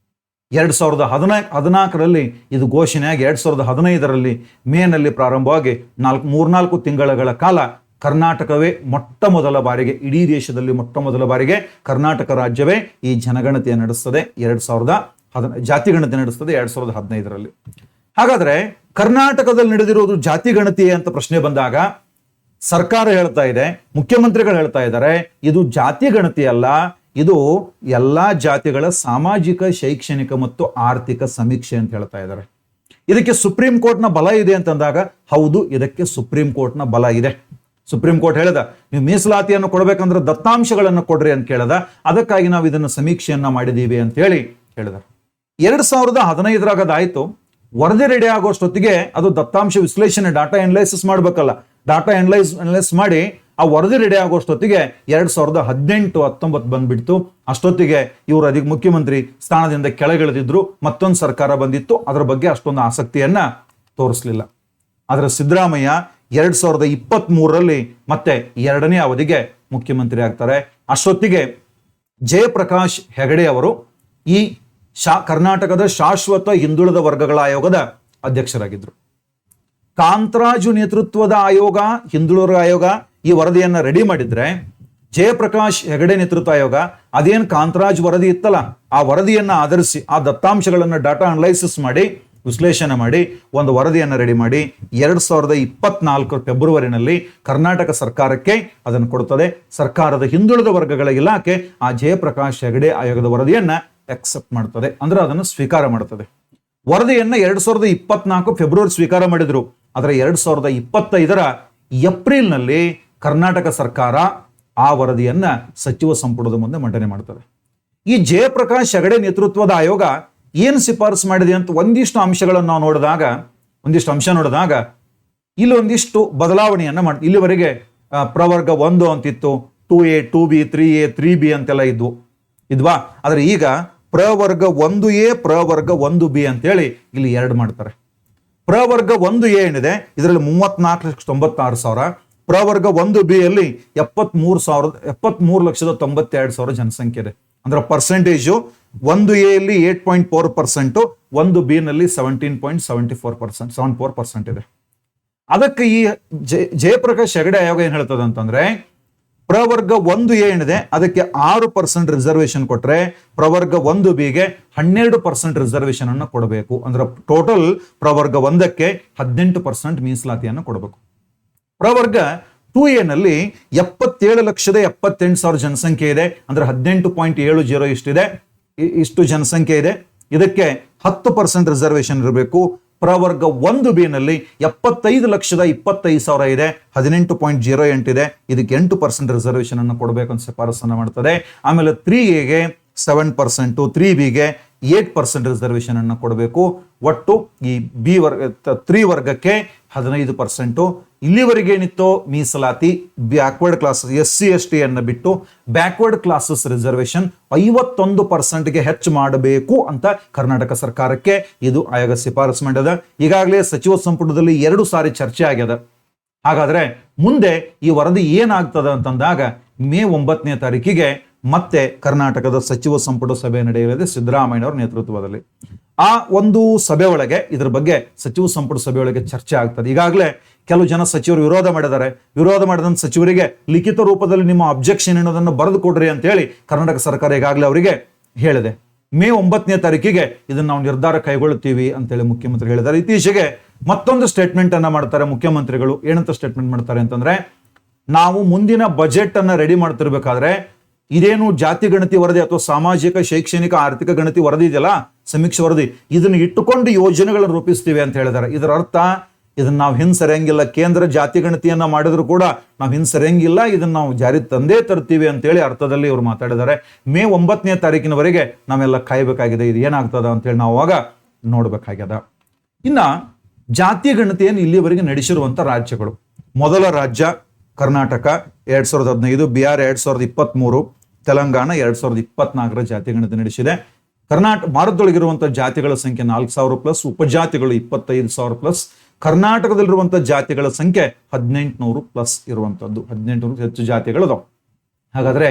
2014ರಲ್ಲಿ ಇದು ಘೋಷಣೆಯಾಗಿ 2015ರಲ್ಲಿ ಮೇನಲ್ಲಿ ಪ್ರಾರಂಭವಾಗಿ 3-4 ತಿಂಗಳ ಕಾಲ ಕರ್ನಾಟಕವೇ ಮೊಟ್ಟ ಮೊದಲ ಬಾರಿಗೆ, ಇಡೀ ದೇಶದಲ್ಲಿ ಮೊಟ್ಟ ಮೊದಲ ಬಾರಿಗೆ ಕರ್ನಾಟಕ ರಾಜ್ಯವೇ ಈ ಜನಗಣತಿಯನ್ನು ನಡೆಸ್ತದೆ. ಜಾತಿ ಗಣತಿ ನಡೆಸ್ತದೆ 2015ರಲ್ಲಿ. ಹಾಗಾದ್ರೆ ಕರ್ನಾಟಕದಲ್ಲಿ ನಡೆದಿರೋದು ಜಾತಿ ಗಣತಿ ಅಂತ ಪ್ರಶ್ನೆ ಬಂದಾಗ ಸರ್ಕಾರ ಹೇಳ್ತಾ ಇದೆ, ಮುಖ್ಯಮಂತ್ರಿಗಳು ಹೇಳ್ತಾ ಇದ್ದಾರೆ, ಇದು ಜಾತಿ ಗಣತಿ ಅಲ್ಲ, ಇದು ಎಲ್ಲಾ ಜಾತಿಗಳ ಸಾಮಾಜಿಕ ಶೈಕ್ಷಣಿಕ ಮತ್ತು ಆರ್ಥಿಕ ಸಮೀಕ್ಷೆ ಅಂತ ಹೇಳ್ತಾ ಇದ್ದಾರೆ. ಇದಕ್ಕೆ ಸುಪ್ರೀಂ ಕೋರ್ಟ್ನ ಬಲ ಇದೆ ಅಂತಂದಾಗ ಹೌದು, ಇದಕ್ಕೆ ಸುಪ್ರೀಂ ಕೋರ್ಟ್ನ ಬಲ ಇದೆ. ಸುಪ್ರೀಂ ಕೋರ್ಟ್ ಹೇಳಿದ, ನೀವು ಮೀಸಲಾತಿಯನ್ನು ಕೊಡಬೇಕಂದ್ರೆ ದತ್ತಾಂಶಗಳನ್ನು ಕೊಡ್ರಿ ಅಂತ ಕೇಳದ, ಅದಕ್ಕಾಗಿ ನಾವು ಇದನ್ನು ಸಮೀಕ್ಷೆಯನ್ನ ಮಾಡಿದೀವಿ ಅಂತ ಹೇಳಿ ಹೇಳಿದ. 2015ರಾಗ ಅದಾಯ್ತು. ವರದಿ ರೆಡಿ ಆಗೋಷ್ಟೊತ್ತಿಗೆ ಅದು ದತ್ತಾಂಶ ವಿಶ್ಲೇಷಣೆ, ಡಾಟಾ ಅನಲೈಸಿಸ್ ಮಾಡ್ಬೇಕಲ್ಲ, ಡಾಟಾ ಅನಲೈಸ್ ಮಾಡಿ ಆ ವರದಿ ರೆಡಿ ಆಗೋಷ್ಟೊತ್ತಿಗೆ 2018-19 ಬಂದ್ಬಿಡ್ತು. ಅಷ್ಟೊತ್ತಿಗೆ ಇವರು ಮುಖ್ಯಮಂತ್ರಿ ಸ್ಥಾನದಿಂದ ಕೆಳಗಿಳಿದಿದ್ರು. ಮತ್ತೊಂದು ಸರ್ಕಾರ ಬಂದಿತ್ತು, ಅದರ ಬಗ್ಗೆ ಅಷ್ಟೊಂದು ಆಸಕ್ತಿಯನ್ನ ತೋರಿಸಲಿಲ್ಲ. ಆದ್ರೆ ಸಿದ್ದರಾಮಯ್ಯ 2023ರಲ್ಲಿ ಮತ್ತೆ 2ನೇ ಅವಧಿಗೆ ಮುಖ್ಯಮಂತ್ರಿ ಆಗ್ತಾರೆ. ಅಷ್ಟೊತ್ತಿಗೆ ಜಯಪ್ರಕಾಶ್ ಹೆಗಡೆ ಅವರು ಈ ಕರ್ನಾಟಕದ ಶಾಶ್ವತ ಹಿಂದುಳಿದ ವರ್ಗಗಳ ಆಯೋಗದ ಅಧ್ಯಕ್ಷರಾಗಿದ್ರು. ಕಾಂತರಾಜು ನೇತೃತ್ವದ ಆಯೋಗ, ಹಿಂದುಳಿದ ಆಯೋಗ ಈ ವರದಿಯನ್ನ ರೆಡಿ ಮಾಡಿದ್ರೆ, ಜಯಪ್ರಕಾಶ್ ಹೆಗಡೆ ನೇತೃತ್ವ ಆಯೋಗ ಅದೇನು ಕಾಂತರಾಜ್ ವರದಿ ಇತ್ತಲ್ಲ, ಆ ವರದಿಯನ್ನ ಆಧರಿಸಿ ಆ ದತ್ತಾಂಶಗಳನ್ನ ಡಾಟಾ ಅನಲೈಸಿಸ್ ಮಾಡಿ ವಿಶ್ಲೇಷಣೆ ಮಾಡಿ ಒಂದು ವರದಿಯನ್ನು ರೆಡಿ ಮಾಡಿ 2024 ಫೆಬ್ರವರಿನಲ್ಲಿ ಕರ್ನಾಟಕ ಸರ್ಕಾರಕ್ಕೆ ಅದನ್ನು ಕೊಡುತ್ತದೆ. ಸರ್ಕಾರದ ಹಿಂದುಳಿದ ವರ್ಗಗಳ ಇಲಾಖೆ ಆ ಜಯಪ್ರಕಾಶ್ ಹೆಗಡೆ ಆಯೋಗದ ವರದಿಯನ್ನ ಅಕ್ಸೆಪ್ಟ್ ಮಾಡ್ತದೆ, ಅಂದ್ರೆ ಅದನ್ನು ಸ್ವೀಕಾರ ಮಾಡ್ತದೆ. ವರದಿಯನ್ನ 2024 ಫೆಬ್ರವರಿ ಸ್ವೀಕಾರ ಮಾಡಿದ್ರು. ಆದರೆ 2025 ಏಪ್ರಿಲ್ನಲ್ಲಿ ಕರ್ನಾಟಕ ಸರ್ಕಾರ ಆ ವರದಿಯನ್ನ ಸಚಿವ ಸಂಪುಟದ ಮುಂದೆ ಮಂಡನೆ ಮಾಡ್ತದೆ. ಈ ಜಯಪ್ರಕಾಶ್ ಹೆಗಡೆ ನೇತೃತ್ವದ ಆಯೋಗ ಏನು ಶಿಫಾರಸು ಮಾಡಿದೆ ಅಂತ ಒಂದಿಷ್ಟು ಅಂಶಗಳನ್ನು ನಾವು ನೋಡಿದಾಗ ಇಲ್ಲಿ ಒಂದಿಷ್ಟು ಬದಲಾವಣೆಯನ್ನ ಮಾಡಿ. ಇಲ್ಲಿವರೆಗೆ ಪ್ರವರ್ಗ 1 ಅಂತಿತ್ತು, 2A 2B 3A 3B ಅಂತೆಲ್ಲ ಇದ್ವಾ. ಆದರೆ ಈಗ ಪ್ರವರ್ಗ 1A ಪ್ರವರ್ಗ 1B ಅಂತೇಳಿ ಇಲ್ಲಿ 2 ಮಾಡ್ತಾರೆ. ಪ್ರವರ್ಗ 1A ಏನಿದೆ ಇದರಲ್ಲಿ 34,96,000, ಪ್ರವರ್ಗ 1B ಯಲ್ಲಿ 73,92,000 ಜನಸಂಖ್ಯೆ ಇದೆ. ಅಂದ್ರೆ ಪರ್ಸೆಂಟೇಜು 1A ಯಲ್ಲಿ 8.4%, 1B ನಲ್ಲಿ 17.74% ಇದೆ. ಅದಕ್ಕೆ ಈ ಜಯಪ್ರಕಾಶ್ ಹೆಗಡೆ ಆಯೋಗ ಏನ್ ಹೇಳ್ತದೆ ಅಂತಂದ್ರೆ, ಪ್ರವರ್ಗ 1A ಏನಿದೆ ಅದಕ್ಕೆ 6% ರಿಸರ್ವೇಶನ್ ಕೊಟ್ರೆ ಪ್ರವರ್ಗ 1Bಗೆ 12% ರಿಸರ್ವೇಶನ್ ಅನ್ನು ಕೊಡಬೇಕು. ಅಂದ್ರೆ ಟೋಟಲ್ ಪ್ರವರ್ಗ 1ಕ್ಕೆ 18% ಮೀಸಲಾತಿಯನ್ನು ಕೊಡಬೇಕು. ಪ್ರವರ್ಗ 2A ನಲ್ಲಿ 77,78,000 ಜನಸಂಖ್ಯೆ ಇದೆ. ಅಂದ್ರೆ 18.70 ಇಷ್ಟು ಜನಸಂಖ್ಯೆ ಇದೆ. ಇದಕ್ಕೆ 10% ರಿಸರ್ವೇಶನ್ ಇರಬೇಕು. ಪ್ರವರ್ಗ 1B ನಲ್ಲಿ 75,25,000 ಇದೆ, 18.08 ಇದೆ. ಇದಕ್ಕೆ 8% ರಿಸರ್ವೇಶನ್ ಅನ್ನು ಕೊಡಬೇಕು ಅಂತ ಶಿಫಾರಸನ್ನು ಮಾಡ್ತದೆ. ಆಮೇಲೆ 3Aಗೆ 7%, 3Bಗೆ 8% ರಿಸರ್ವೇಶನ್ ಅನ್ನು ಕೊಡಬೇಕು. ಒಟ್ಟು ಈ ಬಿ ವರ್ಗ 3 ವರ್ಗಕ್ಕೆ 15%. ಇಲ್ಲಿವರೆಗೆ ಏನಿತ್ತೋ ಮೀಸಲಾತಿ ಬ್ಯಾಕ್ವರ್ಡ್ ಕ್ಲಾಸಸ್ SC/ST ಅನ್ನು ಬಿಟ್ಟು ಬ್ಯಾಕ್ವರ್ಡ್ ಕ್ಲಾಸಸ್ ರಿಸರ್ವೇಶನ್ 51%ಗೆ ಹೆಚ್ಚು ಮಾಡಬೇಕು ಅಂತ ಕರ್ನಾಟಕ ಸರ್ಕಾರಕ್ಕೆ ಇದು ಆಯೋಗ ಶಿಫಾರಸು ಮಾಡ್ಯದ. ಈಗಾಗಲೇ ಸಚಿವ ಸಂಪುಟದಲ್ಲಿ 2 ಸಾರಿ ಚರ್ಚೆ ಆಗ್ಯದ. ಹಾಗಾದ್ರೆ ಮುಂದೆ ಈ ವರದಿ ಏನಾಗ್ತದ ಅಂತಂದಾಗ ಮೇ 9ನೇ ತಾರೀಕಿಗೆ ಮತ್ತೆ ಕರ್ನಾಟಕದ ಸಚಿವ ಸಂಪುಟ ಸಭೆ ನಡೆಯಲಿದೆ ಸಿದ್ದರಾಮಯ್ಯನವರ ನೇತೃತ್ವದಲ್ಲಿ. ಆ ಒಂದು ಸಭೆ ಒಳಗೆ ಇದ್ರ ಬಗ್ಗೆ ಸಚಿವ ಸಂಪುಟ ಸಭೆ ಒಳಗೆ ಚರ್ಚೆ ಆಗ್ತದೆ. ಈಗಾಗಲೇ ಕೆಲವು ಜನ ಸಚಿವರು ವಿರೋಧ ಮಾಡಿದ್ದಾರೆ. ವಿರೋಧ ಮಾಡಿದಂತ ಸಚಿವರಿಗೆ ಲಿಖಿತ ರೂಪದಲ್ಲಿ ನಿಮ್ಮ ಅಬ್ಜೆಕ್ಷನ್ ಅನ್ನೋದನ್ನು ಬರೆದು ಕೊಡ್ರಿ ಅಂತ ಹೇಳಿ ಕರ್ನಾಟಕ ಸರ್ಕಾರ ಈಗಾಗಲೇ ಅವರಿಗೆ ಹೇಳಿದೆ. ಮೇ 9ನೇ ತಾರೀಕಿಗೆ ಇದನ್ನ ನಾವು ನಿರ್ಧಾರ ಕೈಗೊಳ್ಳುತ್ತೀವಿ ಅಂತೇಳಿ ಮುಖ್ಯಮಂತ್ರಿ ಹೇಳಿದ್ದಾರೆ. ಇತ್ತೀಚೆಗೆ ಮತ್ತೊಂದು ಸ್ಟೇಟ್ಮೆಂಟ್ ಅನ್ನ ಮಾಡ್ತಾರೆ ಮುಖ್ಯಮಂತ್ರಿಗಳು. ಏನಂತ ಸ್ಟೇಟ್ಮೆಂಟ್ ಮಾಡ್ತಾರೆ ಅಂತಂದ್ರೆ, ನಾವು ಮುಂದಿನ ಬಜೆಟ್ ಅನ್ನ ರೆಡಿ ಮಾಡ್ತಿರ್ಬೇಕಾದ್ರೆ ಇದೇನು ಜಾತಿ ಗಣತಿ ವರದಿ ಅಥವಾ ಸಾಮಾಜಿಕ ಶೈಕ್ಷಣಿಕ ಆರ್ಥಿಕ ಗಣತಿ ವರದಿ ಇದೆಯಲ್ಲ, ಸಮೀಕ್ಷೆ ವರದಿ, ಇದನ್ನು ಇಟ್ಟುಕೊಂಡು ಯೋಜನೆಗಳನ್ನು ರೂಪಿಸ್ತೀವಿ ಅಂತ ಹೇಳಿದ್ದಾರೆ. ಇದರ ಅರ್ಥ ಇದನ್ನ ನಾವು ಹಿಂಸರಿಯಂಗಿಲ್ಲ. ಕೇಂದ್ರ ಜಾತಿ ಗಣತಿಯನ್ನ ಮಾಡಿದ್ರು ಕೂಡ ನಾವು ಹಿಂಸರಿಯಂಗಿಲ್ಲ, ಇದನ್ನ ನಾವು ಜಾರಿ ತಂದೇ ತರ್ತೀವಿ ಅಂತೇಳಿ ಅರ್ಥದಲ್ಲಿ ಇವರು ಮಾತಾಡಿದ್ದಾರೆ. ಮೇ 9ನೇ ತಾರೀಕಿನವರೆಗೆ ನಾವೆಲ್ಲ ಕಾಯಬೇಕಾಗಿದೆ, ಇದು ಏನಾಗ್ತದ ಅಂತೇಳಿ ನಾವು ಅವಾಗ ನೋಡ್ಬೇಕಾಗ್ಯದ. ಇನ್ನ ಜಾತಿ ಗಣತಿಯನ್ನು ಇಲ್ಲಿವರೆಗೆ ನಡೆಸಿರುವಂತ ರಾಜ್ಯಗಳು, ಮೊದಲ ರಾಜ್ಯ ಕರ್ನಾಟಕ 2015, ಬಿಹಾರ 2023, ತೆಲಂಗಾಣ 2024 ಜಾತಿ ಗಣತಿ ನಡೆಸಿದೆ. ಭಾರತದೊಳಗಿರುವಂತಹ ಜಾತಿಗಳ ಸಂಖ್ಯೆ 4,000+, ಉಪಜಾತಿಗಳು 25,000+. ಕರ್ನಾಟಕದಲ್ಲಿರುವಂತಹ ಜಾತಿಗಳ ಸಂಖ್ಯೆ 1,800+ ಇರುವಂತದ್ದು, 1,800 ಹೆಚ್ಚು ಜಾತಿಗಳದಾವ. ಹಾಗಾದ್ರೆ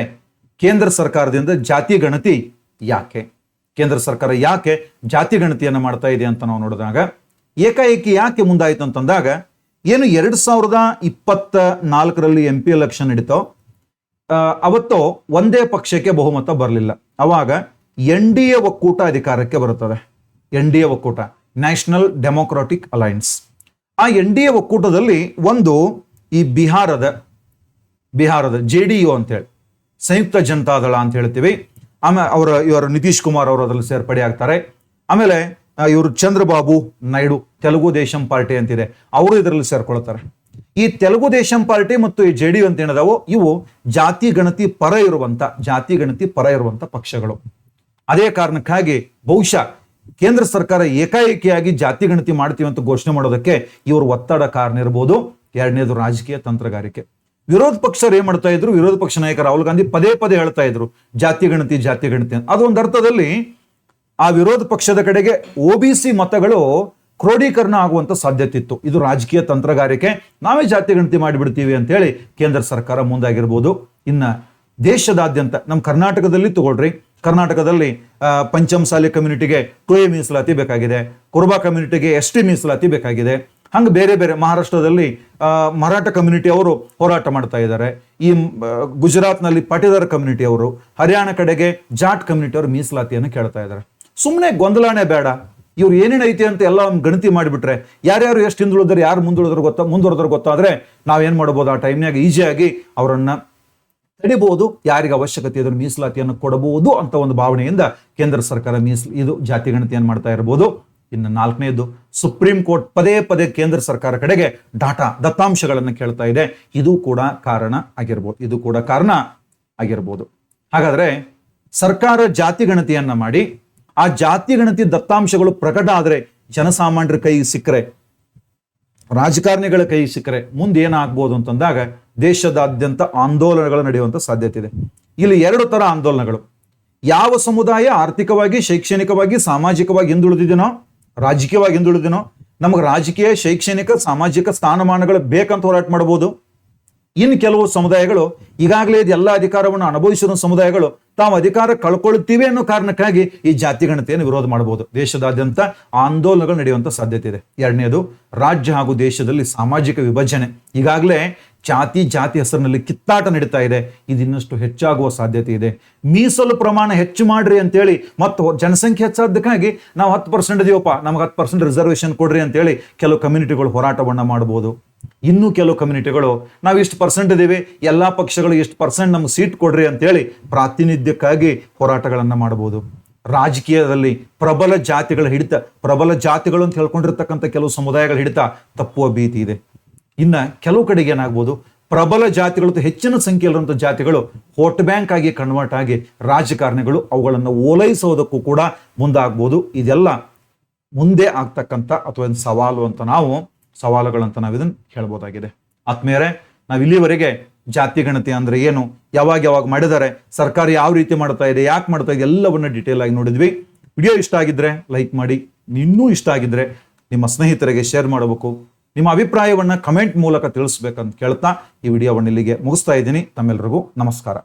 ಕೇಂದ್ರ ಸರ್ಕಾರದಿಂದ ಜಾತಿ ಗಣತಿ ಯಾಕೆ, ಕೇಂದ್ರ ಸರ್ಕಾರ ಯಾಕೆ ಜಾತಿ ಗಣತಿಯನ್ನ ಮಾಡ್ತಾ ಇದೆ ಅಂತ ನಾವು ನೋಡಿದಾಗ, ಏಕಾಏಕಿ ಯಾಕೆ ಮುಂದಾಯ್ತು ಅಂತಂದಾಗ, ಏನು 2024ರಲ್ಲಿ MP ಎಲೆಕ್ಷನ್ ನಡೀತೋ ಅವತ್ತು ಒಂದೇ ಪಕ್ಷಕ್ಕೆ ಬಹುಮತ ಬರಲಿಲ್ಲ. ಅವಾಗ NDA ಒಕ್ಕೂಟ ಅಧಿಕಾರಕ್ಕೆ ಬರುತ್ತದೆ. NDA ಒಕ್ಕೂಟ, ನ್ಯಾಷನಲ್ ಡೆಮೊಕ್ರಾಟಿಕ್ ಅಲೈನ್ಸ್. ಆ NDA ಒಕ್ಕೂಟದಲ್ಲಿ ಒಂದು ಈ ಬಿಹಾರದ JDU ಅಂತೇಳಿ, ಸಂಯುಕ್ತ ಜನತಾದಳ ಅಂತ ಹೇಳ್ತೀವಿ. ಆಮೇಲೆ ಇವರು ನಿತೀಶ್ ಕುಮಾರ್ ಅವರು ಅದರಲ್ಲಿ ಸೇರ್ಪಡೆ ಆಗ್ತಾರೆ. ಆಮೇಲೆ ಇವರು ಚಂದ್ರಬಾಬು ನಾಯ್ಡು ತೆಲುಗು ದೇಶಂ ಪಾರ್ಟಿ ಅಂತಿದೆ, ಅವರು ಇದರಲ್ಲಿ ಸೇರ್ಕೊಳ್ತಾರೆ. ಈ ತೆಲುಗು ದೇಶಂ ಪಾರ್ಟಿ ಮತ್ತು ಈ JDU ಅಂತ ಏನಿದಾವೋ ಇವು ಜಾತಿ ಗಣತಿ ಪರ ಇರುವಂತ ಪಕ್ಷಗಳು. ಅದೇ ಕಾರಣಕ್ಕಾಗಿ ಬಹುಶಃ ಕೇಂದ್ರ ಸರ್ಕಾರ ಏಕಾಏಕಿಯಾಗಿ ಜಾತಿ ಗಣತಿ ಮಾಡ್ತೀವಿ ಅಂತ ಘೋಷಣೆ ಮಾಡೋದಕ್ಕೆ ಇವರು ಒತ್ತಡ ಕಾರಣ ಇರಬಹುದು. ಎರಡನೇದು ರಾಜಕೀಯ ತಂತ್ರಗಾರಿಕೆ. ವಿರೋಧ ಪಕ್ಷರು ಏನ್ ಮಾಡ್ತಾ ಇದ್ರು, ವಿರೋಧ ಪಕ್ಷ ನಾಯಕ ರಾಹುಲ್ ಗಾಂಧಿ ಪದೇ ಹೇಳ್ತಾ ಇದ್ರು ಜಾತಿ ಗಣತಿ ಅದೊಂದು ಅರ್ಥದಲ್ಲಿ ಆ ವಿರೋಧ ಪಕ್ಷದ ಕಡೆಗೆ OBC ಮತಗಳು ಕ್ರೋಢೀಕರಣ ಆಗುವಂತ ಸಾಧ್ಯತೆ ಇತ್ತು. ಇದು ರಾಜಕೀಯ ತಂತ್ರಗಾರಿಕೆ, ನಾವೇ ಜಾತಿ ಗಣತಿ ಮಾಡಿಬಿಡ್ತೀವಿ ಅಂತ ಹೇಳಿ ಕೇಂದ್ರ ಸರ್ಕಾರ ಮುಂದಾಗಿರ್ಬೋದು. ಇನ್ನ ದೇಶದಾದ್ಯಂತ ನಮ್ಮ ಕರ್ನಾಟಕದಲ್ಲಿ ತಗೊಳ್ರಿ, ಕರ್ನಾಟಕದಲ್ಲಿ ಪಂಚಮಸಾಲಿ ಕಮ್ಯುನಿಟಿಗೆ 2A ಮೀಸಲಾತಿ ಬೇಕಾಗಿದೆ, ಕುರುಬಾ ಕಮ್ಯುನಿಟಿಗೆ ST ಮೀಸಲಾತಿ ಬೇಕಾಗಿದೆ. ಹಂಗೆ ಬೇರೆ ಮಹಾರಾಷ್ಟ್ರದಲ್ಲಿ ಮರಾಠ ಕಮ್ಯುನಿಟಿ ಅವರು ಹೋರಾಟ ಮಾಡ್ತಾ ಇದ್ದಾರೆ. ಈ ಗುಜರಾತ್ನಲ್ಲಿ ಪಾಟೀದಾರ್ ಕಮ್ಯುನಿಟಿ ಅವರು, ಹರಿಯಾಣ ಕಡೆಗೆ ಜಾಟ್ ಕಮ್ಯುನಿಟಿ ಅವರು ಮೀಸಲಾತಿಯನ್ನು ಕೇಳ್ತಾ ಇದ್ದಾರೆ. ಸುಮ್ಮನೆ ಗೊಂದಲಾಣೆ ಬೇಡ, ಇವ್ರು ಏನೇನೈತೆ ಅಂತ ಎಲ್ಲ ಗಣತಿ ಮಾಡಿಬಿಟ್ರೆ ಯಾರ್ಯಾರು ಎಷ್ಟು ಹಿಂದುಳಿದ್ರೆ ಯಾರು ಮುಂದುವರೆದ್ರು ಗೊತ್ತಾದ್ರೆ ನಾವೇನ್ ಮಾಡ್ಬೋದು, ಆ ಟೈಮ್ನಾಗ ಈಸಿಯಾಗಿ ಅವರನ್ನ ತಡಿಬಹುದು, ಯಾರಿಗೆ ಅವಶ್ಯಕತೆ ಇದ್ರ ಮೀಸಲಾತಿಯನ್ನು ಕೊಡಬಹುದು ಅಂತ ಒಂದು ಭಾವನೆಯಿಂದ ಕೇಂದ್ರ ಸರ್ಕಾರ ಇದು ಜಾತಿ ಗಣತಿಯನ್ನು ಮಾಡ್ತಾ ಇರಬಹುದು. ಇನ್ನು 4ನೇದು, ಸುಪ್ರೀಂ ಕೋರ್ಟ್ ಪದೇ ಪದೇ ಕೇಂದ್ರ ಸರ್ಕಾರ ಕಡೆಗೆ ದತ್ತಾಂಶಗಳನ್ನು ಕೇಳ್ತಾ ಇದೆ. ಇದು ಕೂಡ ಕಾರಣ ಆಗಿರ್ಬೋದು. ಹಾಗಾದ್ರೆ ಸರ್ಕಾರ ಜಾತಿ ಗಣತಿಯನ್ನ ಮಾಡಿ ಆ ಜಾತಿ ಗಣತಿ ದತ್ತಾಂಶಗಳು ಪ್ರಕಟ ಆದ್ರೆ ಜನಸಾಮಾನ್ಯರ ಕೈಗೆ ಸಿಕ್ಕರೆ, ರಾಜಕಾರಣಿಗಳ ಕೈ ಸಿಕ್ಕರೆ ಮುಂದೆ ಏನಾಗ್ಬೋದು ಅಂತಂದಾಗ ದೇಶದಾದ್ಯಂತ ಆಂದೋಲನಗಳು ನಡೆಯುವಂತ ಸಾಧ್ಯತೆ ಇದೆ. ಇಲ್ಲಿ 2 ತರ ಆಂದೋಲನಗಳು. ಯಾವ ಸಮುದಾಯ ಆರ್ಥಿಕವಾಗಿ, ಶೈಕ್ಷಣಿಕವಾಗಿ, ಸಾಮಾಜಿಕವಾಗಿ ಹಿಂದುಳಿದಿದೆನೋ, ರಾಜಕೀಯವಾಗಿ ಹಿಂದುಳಿದಿನೋ, ನಮಗೆ ರಾಜಕೀಯ, ಶೈಕ್ಷಣಿಕ, ಸಾಮಾಜಿಕ ಸ್ಥಾನಮಾನಗಳು ಬೇಕಂತ ಹೋರಾಟ ಮಾಡಬಹುದು. ಇನ್ನು ಕೆಲವು ಸಮುದಾಯಗಳು ಈಗಾಗಲೇ ಎಲ್ಲ ಅಧಿಕಾರವನ್ನು ಅನುಭವಿಸಿರುವ ಸಮುದಾಯಗಳು ತಾವು ಅಧಿಕಾರ ಕಳ್ಕೊಳ್ತೀವಿ ಅನ್ನೋ ಕಾರಣಕ್ಕಾಗಿ ಈ ಜಾತಿ ಗಣತಿಯನ್ನು ವಿರೋಧ ಮಾಡಬಹುದು. ದೇಶದಾದ್ಯಂತ ಆಂದೋಲನಗಳು ನಡೆಯುವಂತ ಸಾಧ್ಯತೆ ಇದೆ. 2ನೇದು, ರಾಜ್ಯ ಹಾಗೂ ದೇಶದಲ್ಲಿ ಸಾಮಾಜಿಕ ವಿಭಜನೆ. ಈಗಾಗಲೇ ಜಾತಿ ಹೆಸರಿನಲ್ಲಿ ಕಿತ್ತಾಟ ನಡೀತಾ ಇದೆ. ಇದು ಇನ್ನಷ್ಟು ಹೆಚ್ಚಾಗುವ ಸಾಧ್ಯತೆ ಇದೆ. ಮೀಸಲು ಪ್ರಮಾಣ ಹೆಚ್ಚು ಮಾಡ್ರಿ ಅಂತೇಳಿ ಮತ್ತು ಜನಸಂಖ್ಯೆ ಹೆಚ್ಚಾದಕ್ಕಾಗಿ ನಾವು 10% ಇದೀವಪ್ಪ, ನಮ್ಗೆ 10% ರಿಸರ್ವೇಶನ್ ಕೊಡ್ರಿ ಅಂತೇಳಿ ಕೆಲವು ಕಮ್ಯುನಿಟಿಗಳು ಹೋರಾಟವನ್ನ ಮಾಡಬಹುದು. ಇನ್ನು ಕೆಲವು ಕಮ್ಯುನಿಟಿಗಳು ನಾವು ಇಷ್ಟು % ಇದೀವಿ, ಎಲ್ಲಾ ಪಕ್ಷಗಳು ಇಷ್ಟು % ನಮ್ಗೆ ಸೀಟ್ ಕೊಡ್ರಿ ಅಂತೇಳಿ ಪ್ರಾತಿನಿಧ್ಯಕ್ಕಾಗಿ ಹೋರಾಟಗಳನ್ನ ಮಾಡಬಹುದು. ರಾಜಕೀಯದಲ್ಲಿ ಪ್ರಬಲ ಜಾತಿಗಳು ಅಂತ ಹೇಳ್ಕೊಂಡಿರ್ತಕ್ಕಂಥ ಕೆಲವು ಸಮುದಾಯಗಳ ಹಿಡಿತ ತಪ್ಪುವ ಭೀತಿ ಇದೆ. ಇನ್ನ ಕೆಲವು ಕಡೆಗೆ ಏನಾಗ್ಬೋದು, ಪ್ರಬಲ ಜಾತಿಗಳು, ಹೆಚ್ಚಿನ ಸಂಖ್ಯೆಯಲ್ಲಿರುವಂಥ ಜಾತಿಗಳು ವೋಟ್ ಬ್ಯಾಂಕ್ ಆಗಿ ಕನ್ವರ್ಟ್ ಆಗಿ ರಾಜಕಾರಣಿಗಳು ಅವುಗಳನ್ನು ಓಲೈಸೋದಕ್ಕೂ ಕೂಡ ಮುಂದಾಗ್ಬೋದು. ಇದೆಲ್ಲ ಮುಂದೆ ಆಗ್ತಕ್ಕಂಥ ಅಥವಾ ಸವಾಲುಗಳಂತ ನಾವು ಇದನ್ನು ಹೇಳ್ಬೋದಾಗಿದೆ. ಆತ್ಮೀಯರೇ, ನಾವು ಇಲ್ಲಿವರೆಗೆ ಜಾತಿ ಗಣತಿ ಅಂದ್ರೆ ಏನು, ಯಾವಾಗ ಮಾಡಿದ್ದಾರೆ, ಸರ್ಕಾರ ಯಾವ ರೀತಿ ಮಾಡ್ತಾ ಇದೆ, ಯಾಕೆ ಮಾಡ್ತಾ ಇದೆ, ಎಲ್ಲವನ್ನ ಡೀಟೇಲ್ ಆಗಿ ನೋಡಿದ್ವಿ. ವಿಡಿಯೋ ಇಷ್ಟ ಆಗಿದ್ರೆ ಲೈಕ್ ಮಾಡಿ, ಇನ್ನೂ ಇಷ್ಟ ಆಗಿದ್ರೆ ನಿಮ್ಮ ಸ್ನೇಹಿತರಿಗೆ ಶೇರ್ ಮಾಡಬೇಕು. ನಿಮ್ಮ ಅಭಿಪ್ರಾಯವನ್ನ ಕಮೆಂಟ್ ಮೂಲಕ ತಿಳಿಸ್ಬೇಕಂತ ಕೇಳ್ತಾ ಈ ವಿಡಿಯೋವನ್ನು ಇಲ್ಲಿಗೆ ಮುಗಿಸ್ತಾ ಇದ್ದೀನಿ. ತಮ್ಮೆಲ್ಲರಿಗೂ ನಮಸ್ಕಾರ.